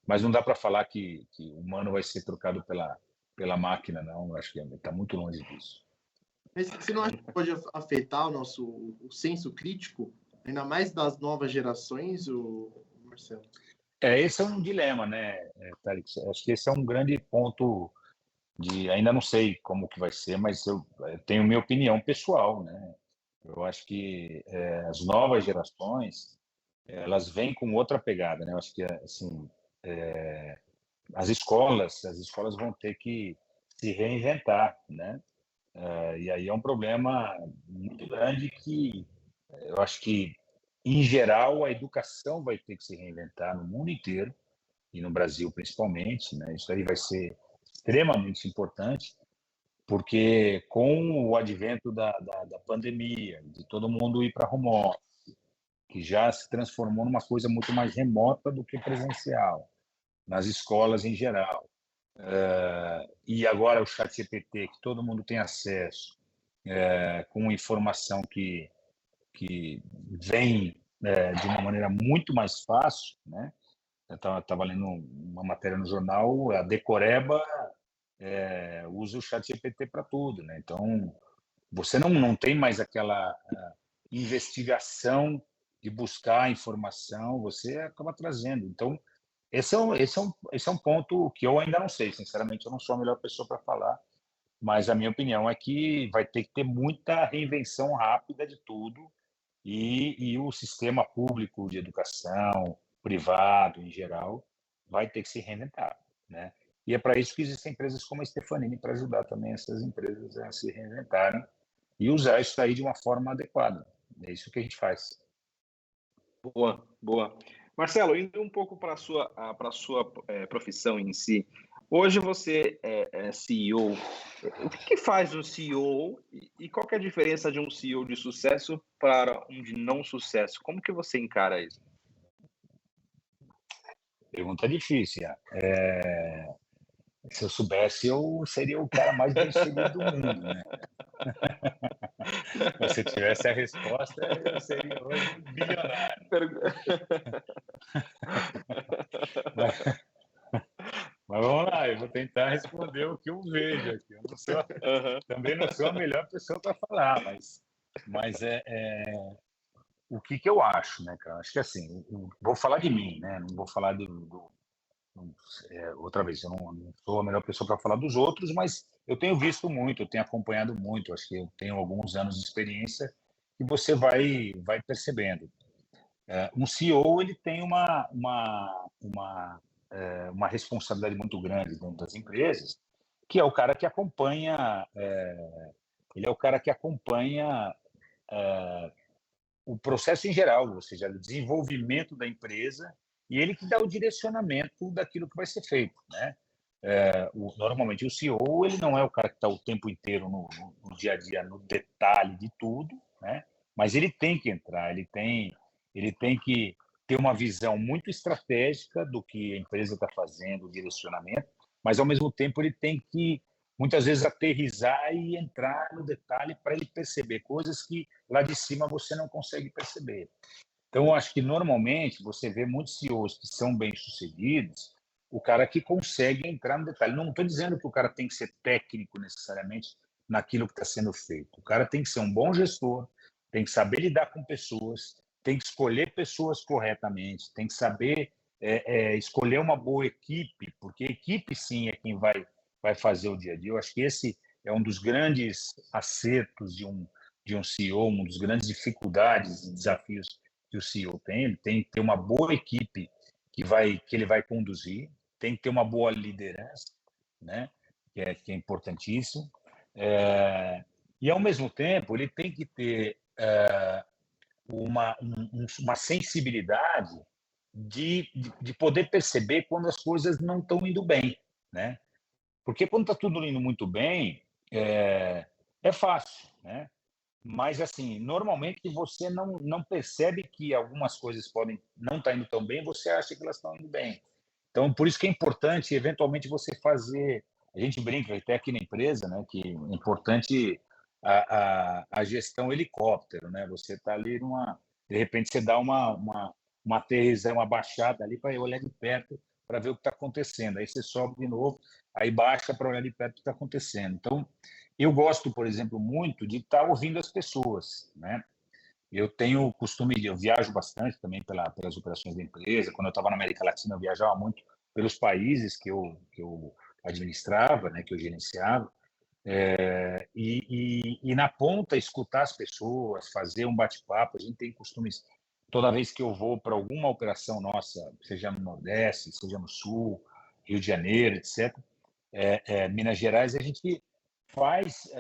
mas não dá para falar que o humano vai ser trocado pela máquina, não. Eu acho que está muito longe disso. Mas você não acha que pode afetar o senso crítico, ainda mais das novas gerações, Marcelo? Esse é um dilema, né, Tarek? Acho que esse é um grande ponto ainda não sei como que vai ser, mas eu tenho minha opinião pessoal, né? Eu acho que as novas gerações, elas vêm com outra pegada, né? Eu acho que assim, as escolas vão ter que se reinventar, né? E aí é um problema muito grande que eu acho que, em geral, a educação vai ter que se reinventar no mundo inteiro e no Brasil principalmente, né? Isso aí vai ser extremamente importante, porque com o advento da pandemia, de todo mundo ir para home office, que já se transformou numa coisa muito mais remota do que presencial, nas escolas em geral. E agora o ChatGPT, que todo mundo tem acesso, com informação que vem de uma maneira muito mais fácil, né? Eu estava lendo uma matéria no jornal, a Decoreba usa o ChatGPT para tudo, né? Então, você não tem mais aquela investigação de buscar informação, você acaba trazendo. Então, esse é um ponto que eu ainda não sei, sinceramente, eu não sou a melhor pessoa para falar, mas a minha opinião é que vai ter que ter muita reinvenção rápida de tudo e o sistema público de educação, privado em geral, vai ter que se reinventar, né? E é para isso que existem empresas como a Stefanini, para ajudar também essas empresas a se reinventarem e usar isso aí de uma forma adequada. É isso que a gente faz. Boa, boa. Marcelo, indo um pouco para a sua profissão em si, hoje você é CEO. O que faz um CEO e qual que é a diferença de um CEO de sucesso para um de não sucesso? Como que você encara isso? Pergunta difícil. Se eu soubesse, eu seria o cara mais bem-sucedido do mundo, né? Se eu tivesse a resposta, eu seria hoje um bilionário. Mas, mas vamos lá, eu vou tentar responder o que eu vejo aqui. Eu não sou, também não sou a melhor pessoa para falar, mas o que eu acho, né, cara? Acho que assim, vou falar de mim, né? Não vou falar outra vez, eu não sou a melhor pessoa para falar dos outros, mas eu tenho visto muito, eu tenho acompanhado muito, acho que eu tenho alguns anos de experiência e você vai percebendo. Um CEO ele tem uma responsabilidade muito grande dentro das empresas, que é o cara que acompanha, ele é o cara que acompanha o processo em geral, ou seja, o desenvolvimento da empresa e ele que dá o direcionamento daquilo que vai ser feito, né? Normalmente o CEO ele não é o cara que está o tempo inteiro no dia a dia, no detalhe de tudo, né? Mas ele tem que entrar, ele tem que ter uma visão muito estratégica do que a empresa está fazendo, o direcionamento, mas ao mesmo tempo ele tem que muitas vezes aterrissar e entrar no detalhe para ele perceber coisas que lá de cima você não consegue perceber. Então, eu acho que normalmente você vê muitos CEOs que são bem-sucedidos, o cara que consegue entrar no detalhe. Não estou dizendo que o cara tem que ser técnico necessariamente naquilo que está sendo feito. O cara tem que ser um bom gestor, tem que saber lidar com pessoas, tem que escolher pessoas corretamente, tem que saber escolher uma boa equipe, porque a equipe sim é quem vai fazer o dia a dia. Eu acho que esse é um dos grandes acertos de um CEO, uma das grandes dificuldades e desafios que o CEO tem. Ele tem que ter uma boa equipe que ele vai conduzir, tem que ter uma boa liderança, né? Que é importantíssimo. E, ao mesmo tempo, ele tem que ter uma sensibilidade de poder perceber quando as coisas não estão indo bem, né? Porque quando está tudo indo muito bem, é fácil, né? Mas, assim, normalmente você não percebe que algumas coisas podem não estar indo tão bem, você acha que elas estão indo bem. Então, por isso que é importante, eventualmente, você fazer. A gente brinca até aqui na empresa, né, que é importante a gestão helicóptero, né? Você está ali de repente, você dá uma aterrissada, uma baixada ali para olhar de perto para ver o que está acontecendo. Aí você sobe de novo, aí baixa para olhar de perto o que está acontecendo. Então, eu gosto, por exemplo, muito de estar ouvindo as pessoas, né? Eu tenho o costume eu viajo bastante também pelas operações da empresa. Quando eu estava na América Latina, eu viajava muito pelos países que eu administrava, né, que eu gerenciava. E na ponta, escutar as pessoas, fazer um bate-papo. A gente tem costumes, toda vez que eu vou para alguma operação nossa, seja no Nordeste, seja no Sul, Rio de Janeiro, etc., Minas Gerais, a gente faz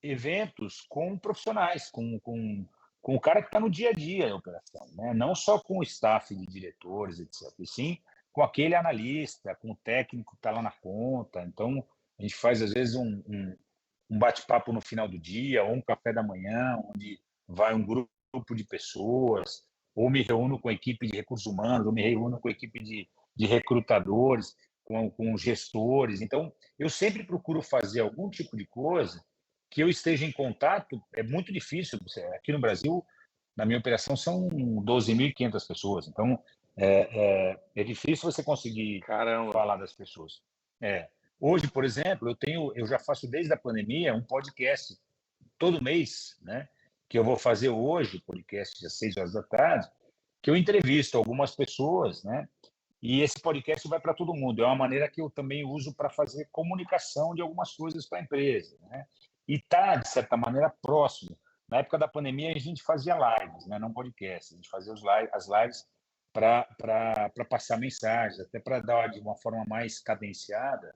eventos com profissionais, com o cara que está no dia a dia da operação, né? Não só com o staff de diretores, etc., e sim com aquele analista, com o técnico que está lá na ponta. Então, a gente faz, às vezes, um bate-papo no final do dia, ou um café da manhã, onde vai um grupo de pessoas, ou me reúno com a equipe de recursos humanos, ou me reúno com a equipe de recrutadores, com gestores. Então, eu sempre procuro fazer algum tipo de coisa que eu esteja em contato. É muito difícil. Aqui no Brasil, na minha operação, são 12.500 pessoas. Então, é difícil você conseguir Caramba. falar das pessoas. Hoje, por exemplo, eu já faço desde a pandemia um podcast todo mês, né? Que eu vou fazer hoje, podcast às 6 horas da tarde, que eu entrevisto algumas pessoas, né? E esse podcast vai para todo mundo. É uma maneira que eu também uso para fazer comunicação de algumas coisas para a empresa, né? E está, de certa maneira, próximo. Na época da pandemia, a gente fazia lives, né? Não podcast. A gente fazia as lives para passar mensagens, até para dar de uma forma mais cadenciada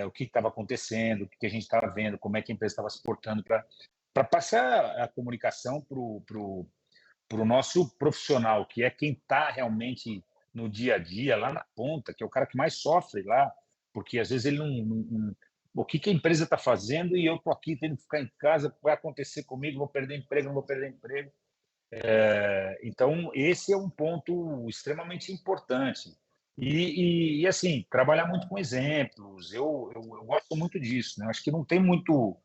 o que estava acontecendo, o que a gente estava vendo, como é que a empresa estava se portando para para passar a comunicação para o nosso profissional, que é quem está realmente no dia a dia, lá na ponta, que é o cara que mais sofre lá, porque às vezes ele não o que a empresa está fazendo e eu estou aqui tendo que ficar em casa, vai acontecer comigo, vou perder emprego, não vou perder emprego. Então, esse é um ponto extremamente importante. E assim, trabalhar muito com exemplos, eu gosto muito disso, né? Acho que não tem muito.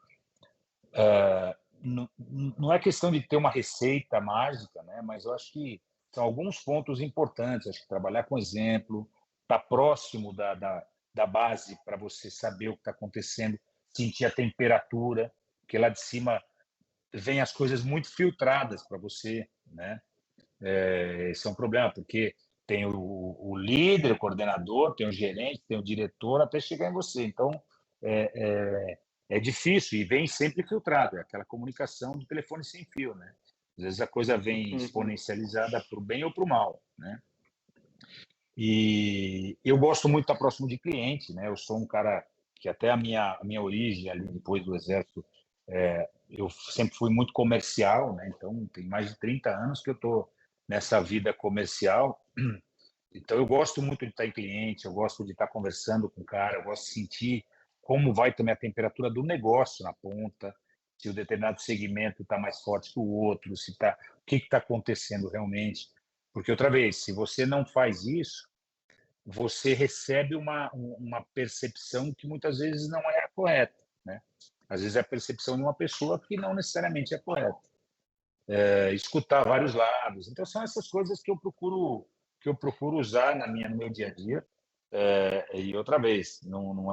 Não é questão de ter uma receita mágica, né? Mas eu acho que são alguns pontos importantes. Acho que trabalhar com exemplo, estar próximo da base para você saber o que está acontecendo, sentir a temperatura, porque lá de cima vem as coisas muito filtradas para você, né? Esse é um problema, porque tem o líder, o coordenador, tem o gerente, tem o diretor, até chegar em você. Então, é difícil e vem sempre filtrado. É aquela comunicação do telefone sem fio, né? Às vezes a coisa vem exponencializada para o bem ou para o mal, né? E eu gosto muito de estar próximo de cliente, né? Eu sou um cara que até a minha origem ali depois do exército, eu sempre fui muito comercial, né? Então tem mais de 30 anos que eu estou nessa vida comercial. Então eu gosto muito de estar em cliente, eu gosto de estar conversando com o cara, eu gosto de sentir como vai também a temperatura do negócio na ponta, se o determinado segmento está mais forte que o outro, se tá, o que está acontecendo realmente. Porque, outra vez, se você não faz isso, você recebe uma percepção que muitas vezes não é a correta, né? Às vezes é a percepção de uma pessoa que não necessariamente é correta. Escutar vários lados. Então, são essas coisas que eu procuro usar no meu dia a dia. E outra vez, não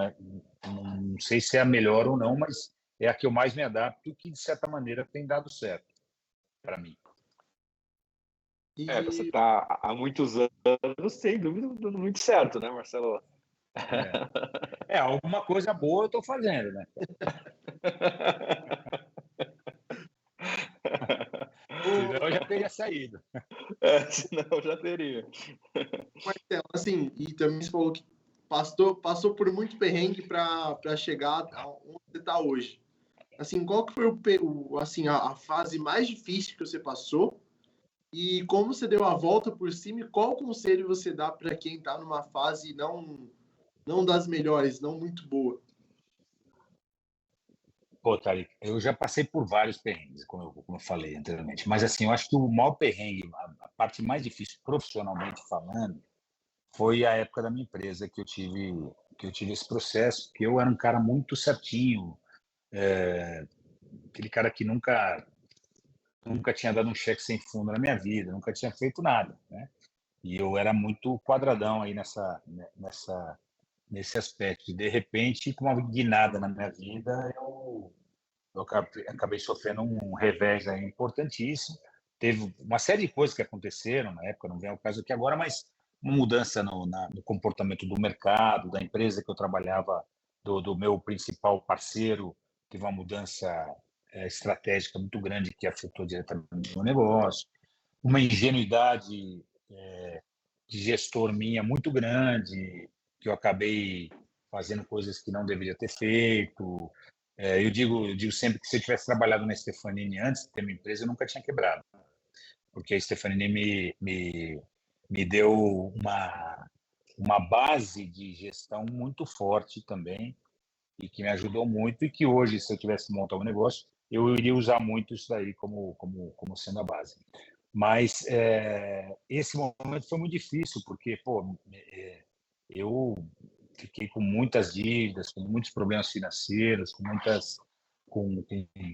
sei se é a melhor ou não, mas é a que eu mais me adapto, que de certa maneira tem dado certo para mim. Você está há muitos anos, sem dúvida, dando muito certo, né, Marcelo? Alguma coisa boa eu estou fazendo, né? Senão eu já teria saído. Senão eu já teria. Marcelo, assim, e também você falou que passou por muito perrengue para chegar onde você está hoje. Assim, qual que foi assim, a fase mais difícil que você passou e como você deu a volta por cima e qual conselho você dá para quem está numa fase não das melhores, não muito boa? Pô, Tariq, eu já passei por vários perrengues, como eu falei anteriormente, mas assim, eu acho que o maior perrengue, a parte mais difícil profissionalmente falando, foi a época da minha empresa que eu tive esse processo, porque eu era um cara muito certinho, aquele cara que nunca tinha dado um cheque sem fundo na minha vida, nunca tinha feito nada, né? E eu era muito quadradão aí nesse aspecto. E, de repente, com uma guinada na minha vida, eu acabei sofrendo um revés aí importantíssimo. Teve uma série de coisas que aconteceram na época, não vem ao caso aqui agora, mas uma mudança no comportamento do mercado, da empresa que eu trabalhava, do meu principal parceiro, teve uma mudança estratégica muito grande que afetou diretamente o meu negócio, uma ingenuidade de gestor minha muito grande, que eu acabei fazendo coisas que não deveria ter feito. Eu digo sempre que se eu tivesse trabalhado na Stefanini antes de ter minha empresa, eu nunca tinha quebrado, porque a Stefanini me deu uma base de gestão muito forte também e que me ajudou muito e que hoje, se eu tivesse montado um negócio, eu iria usar muito isso daí como sendo a base. Mas esse momento foi muito difícil, porque eu fiquei com muitas dívidas, com muitos problemas financeiros,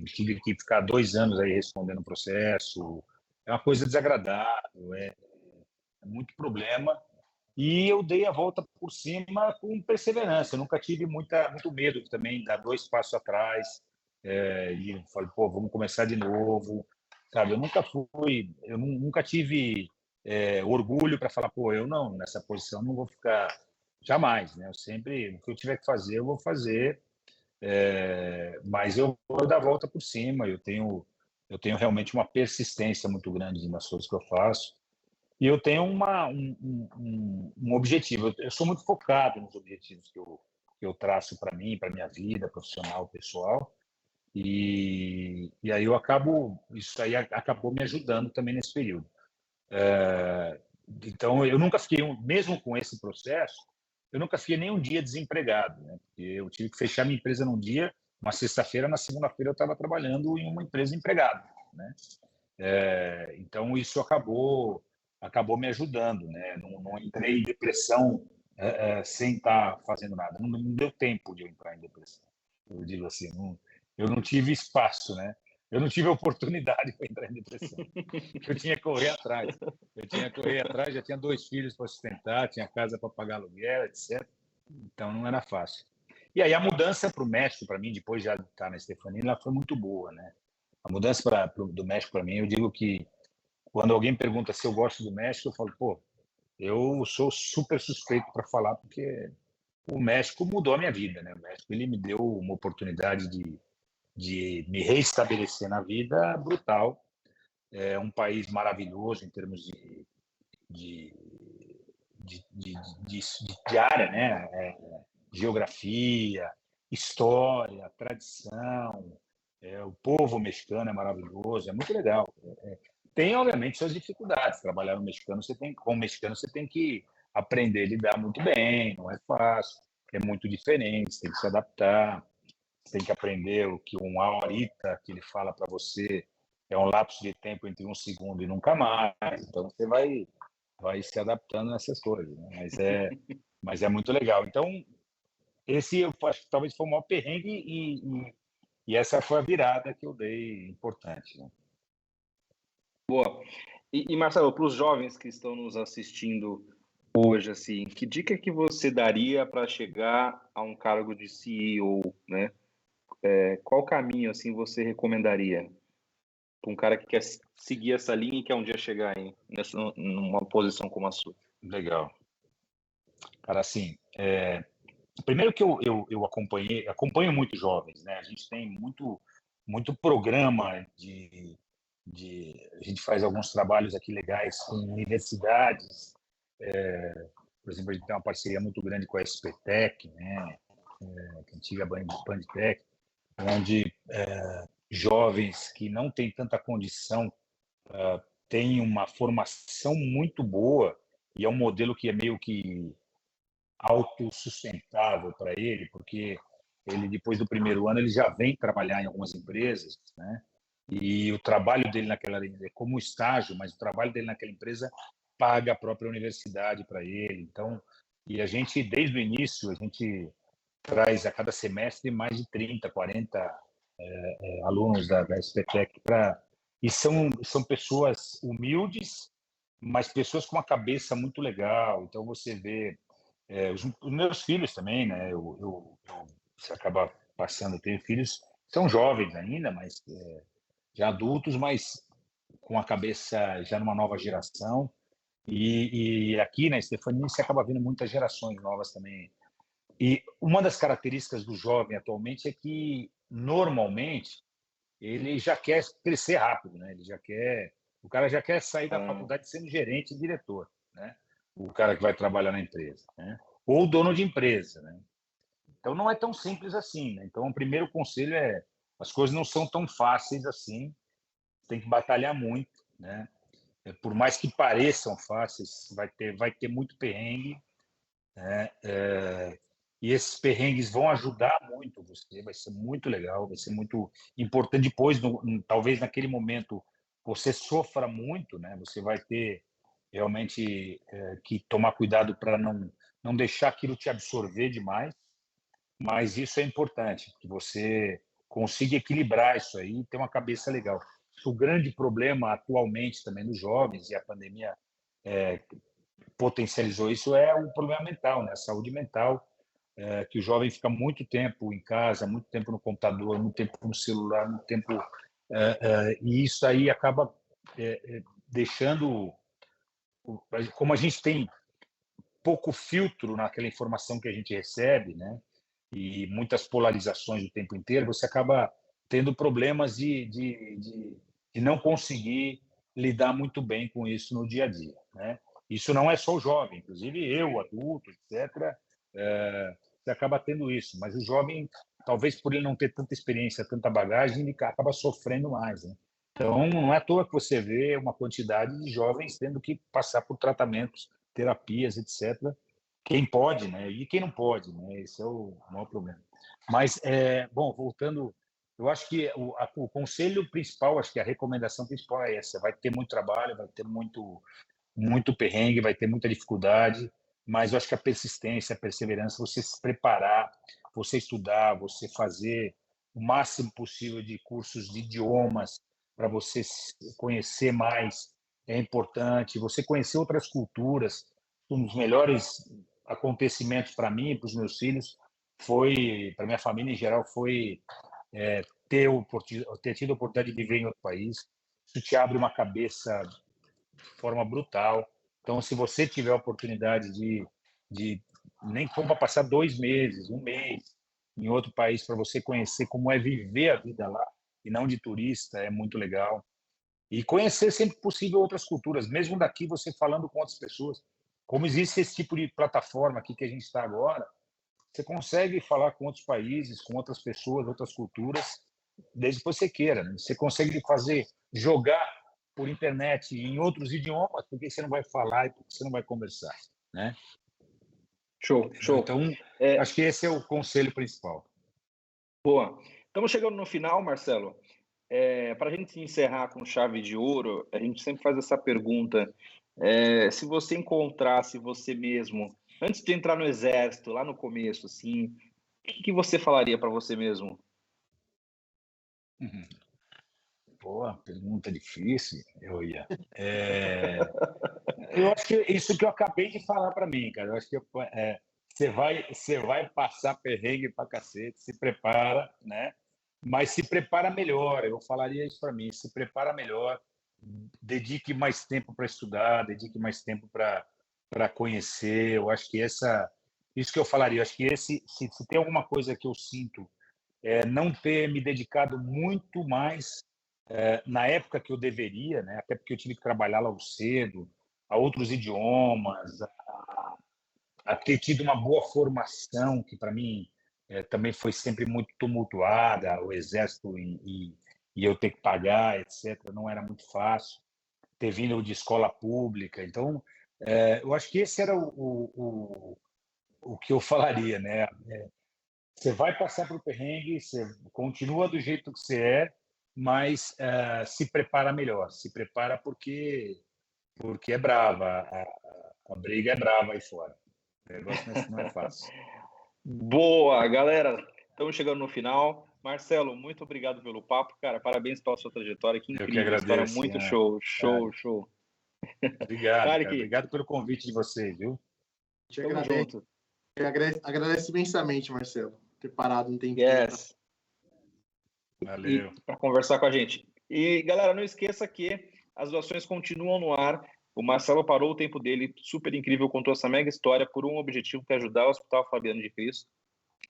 tive que ficar 2 anos aí respondendo o processo. É uma coisa desagradável, é muito problema. E eu dei a volta por cima com perseverança. Eu nunca tive muito medo também de dar 2 passos atrás e falei, pô, vamos começar de novo, sabe? Eu nunca tive orgulho para falar, pô, eu não, nessa posição não vou ficar jamais, né? Eu sempre, o que eu tiver que fazer, eu vou fazer, mas eu vou dar a volta por cima. Eu tenho realmente uma persistência muito grande nas coisas que eu faço. E eu tenho um objetivo. Eu sou muito focado nos objetivos que eu traço para mim, para minha vida profissional, pessoal. E aí isso aí acabou me ajudando também nesse período. Então, eu nunca fiquei, mesmo com esse processo, eu nunca fiquei nem um dia desempregado, né? Porque eu tive que fechar minha empresa num dia, uma sexta-feira, na segunda-feira eu estava trabalhando em uma empresa empregado, né? Então, isso acabou me ajudando, né? Não entrei em depressão sem estar fazendo nada. Não deu tempo de eu entrar em depressão. Eu digo assim, eu não tive espaço, né? Eu não tive oportunidade para entrar em depressão. Eu tinha que correr atrás. Já tinha 2 filhos para sustentar, tinha casa para pagar aluguel, etc. Então, não era fácil. E aí, a mudança para o México, para mim, depois de já estar na Stefanini, ela foi muito boa, né? A mudança do México, para mim, eu digo que quando alguém pergunta se eu gosto do México, eu falo, pô, eu sou super suspeito para falar, porque o México mudou a minha vida, né? O México, ele me deu uma oportunidade de me reestabelecer na vida brutal. É um país maravilhoso em termos de, de área, né? Geografia, história, tradição. O povo mexicano é maravilhoso, é muito legal. Tem, obviamente, suas dificuldades. Trabalhar no mexicano, com o mexicano, você tem que aprender a lidar muito bem, não é fácil, é muito diferente, você tem que se adaptar, você tem que aprender o que uma horita que ele fala para você é um lapso de tempo entre um segundo e nunca mais. Então, você vai se adaptando nessas coisas, né? Mas é muito legal. Então, esse eu acho que talvez foi o maior perrengue e essa foi a virada que eu dei importante, né? Boa. E Marcelo, para os jovens que estão nos assistindo hoje, assim, que dica que você daria para chegar a um cargo de CEO, né? Qual caminho, assim, você recomendaria para um cara que quer seguir essa linha e quer um dia chegar numa posição como a sua? Legal. Cara, assim, primeiro que eu acompanho muito jovens, né? A gente tem muito programa a gente faz alguns trabalhos aqui legais com universidades. Por exemplo, a gente tem uma parceria muito grande com a SPTech, né? A antiga Bandtech, onde jovens que não têm tanta condição têm uma formação muito boa e é um modelo que é meio que autossustentável para ele, porque ele, depois do primeiro ano, ele já vem trabalhar em algumas empresas, né? E o trabalho dele naquela é como estágio, mas o trabalho dele naquela empresa paga a própria universidade para ele. Então, e a gente, desde o início, a gente traz a cada semestre mais de 30, 40 alunos da SPTEC e são pessoas humildes, mas pessoas com uma cabeça muito legal. Então, você vê os meus filhos também, né? Você acaba passando, eu tenho filhos, são jovens ainda, mas já adultos, mas com a cabeça já numa nova geração. E aqui na Stefanini você acaba vendo muitas gerações novas também. E uma das características do jovem atualmente é que, normalmente, ele já quer crescer rápido, né? O cara já quer sair da faculdade sendo gerente e diretor, né? O cara que vai trabalhar na empresa, né? Ou dono de empresa, né? Então não é tão simples assim, né? Então o primeiro conselho as coisas não são tão fáceis assim, tem que batalhar muito, né? Por mais que pareçam fáceis, vai ter muito perrengue, né? E esses perrengues vão ajudar muito você, vai ser muito legal, vai ser muito importante. Depois, talvez naquele momento, você sofra muito, né? Você vai ter realmente que tomar cuidado para não deixar aquilo te absorver demais, mas isso é importante, que você consiga equilibrar isso aí e ter uma cabeça legal. O grande problema atualmente também dos jovens, e a pandemia potencializou isso, é o problema mental, né? A saúde mental, que o jovem fica muito tempo em casa, muito tempo no computador, muito tempo no celular, muito tempo... e isso aí acaba deixando... Como a gente tem pouco filtro naquela informação que a gente recebe, né? E muitas polarizações o tempo inteiro, você acaba tendo problemas de não conseguir lidar muito bem com isso no dia a dia, né? Isso não é só o jovem, inclusive eu, adulto, etc., você acaba tendo isso. Mas o jovem, talvez por ele não ter tanta experiência, tanta bagagem, ele acaba sofrendo mais, né? Então, não é à toa que você vê uma quantidade de jovens tendo que passar por tratamentos, terapias, etc. Quem pode, né? E quem não pode, né? Esse é o maior problema. Mas, bom, voltando, eu acho que o conselho principal, acho que a recomendação principal é essa: vai ter muito trabalho, vai ter muito perrengue, vai ter muita dificuldade, mas eu acho que a persistência, a perseverança, você se preparar, você estudar, você fazer o máximo possível de cursos de idiomas para você conhecer mais é importante, você conhecer outras culturas. Um dos melhores acontecimentos para mim e para os meus filhos foi, para minha família em geral, foi ter tido a oportunidade de viver em outro país. Isso te abre uma cabeça de forma brutal. Então, se você tiver a oportunidade de nem for para passar 2 meses, um mês em outro país para você conhecer como é viver a vida lá e não de turista, é muito legal. E conhecer sempre que possível outras culturas, mesmo daqui você falando com outras pessoas. Como existe esse tipo de plataforma aqui que a gente está agora, você consegue falar com outros países, com outras pessoas, outras culturas, desde que você queira, né? Você consegue jogar por internet em outros idiomas, porque você não vai falar e porque você não vai conversar, né? Show, show. Então, acho que esse é o conselho principal. Boa. Estamos chegando no final, Marcelo. Para a gente encerrar com chave de ouro, a gente sempre faz essa pergunta. Se você encontrasse você mesmo, antes de entrar no exército, lá no começo, assim, o que você falaria para você mesmo? Boa, pergunta difícil, eu acho que isso que eu acabei de falar para mim, cara. Eu acho que você vai passar perrengue para cacete, se prepara, né? Mas se prepara melhor. Eu falaria isso para mim: se prepara melhor, dedique mais tempo para estudar, dedique mais tempo para conhecer. Eu acho que isso que eu falaria. Eu acho que se tem alguma coisa que eu sinto não ter me dedicado muito mais na época que eu deveria, né? Até porque eu tive que trabalhar logo cedo, a outros idiomas, a ter tido uma boa formação, que para mim também foi sempre muito tumultuada, o exército e eu ter que pagar, etc. Não era muito fácil, ter vindo de escola pública. Então, eu acho que esse era o que eu falaria, né? Você vai passar por perrengue, você continua do jeito que você mas se prepara melhor. Se prepara porque é brava. A briga é brava aí fora. O negócio não é fácil. Boa, galera. Estamos chegando no final. Marcelo, muito obrigado pelo papo, cara. Parabéns pela sua trajetória. Que Eu que incrível. História agradeço, muito Ian. show, show, Cara, show. obrigado, cara. Tarek, Obrigado pelo convite de vocês, viu? Te tamo agradece, junto. agradece imensamente, Marcelo, ter parado um tempinho. Yes. Valeu. Para conversar com a gente. E, galera, não esqueça que as doações continuam no ar. O Marcelo parou o tempo dele, super incrível, contou essa mega história por um objetivo, que é ajudar o Hospital Fabiano de Cristo.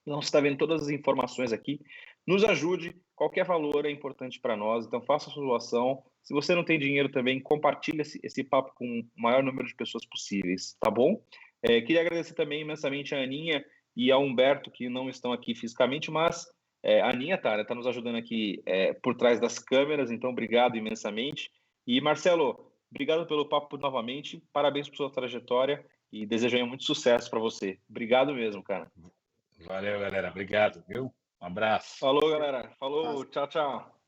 Então, você está vendo todas as informações aqui. Nos ajude, qualquer valor é importante para nós, então faça a sua doação. Se você não tem dinheiro também, compartilhe esse papo com o maior número de pessoas possíveis, tá bom? Queria agradecer também imensamente a Aninha e ao Humberto, que não estão aqui fisicamente, mas a Aninha tá nos ajudando aqui por trás das câmeras, então obrigado imensamente. E Marcelo, obrigado pelo papo novamente, parabéns por sua trajetória e desejo aí muito sucesso para você. Obrigado mesmo, cara. Valeu, galera. Obrigado, viu? Um abraço. Falou, galera. Falou, tchau, tchau.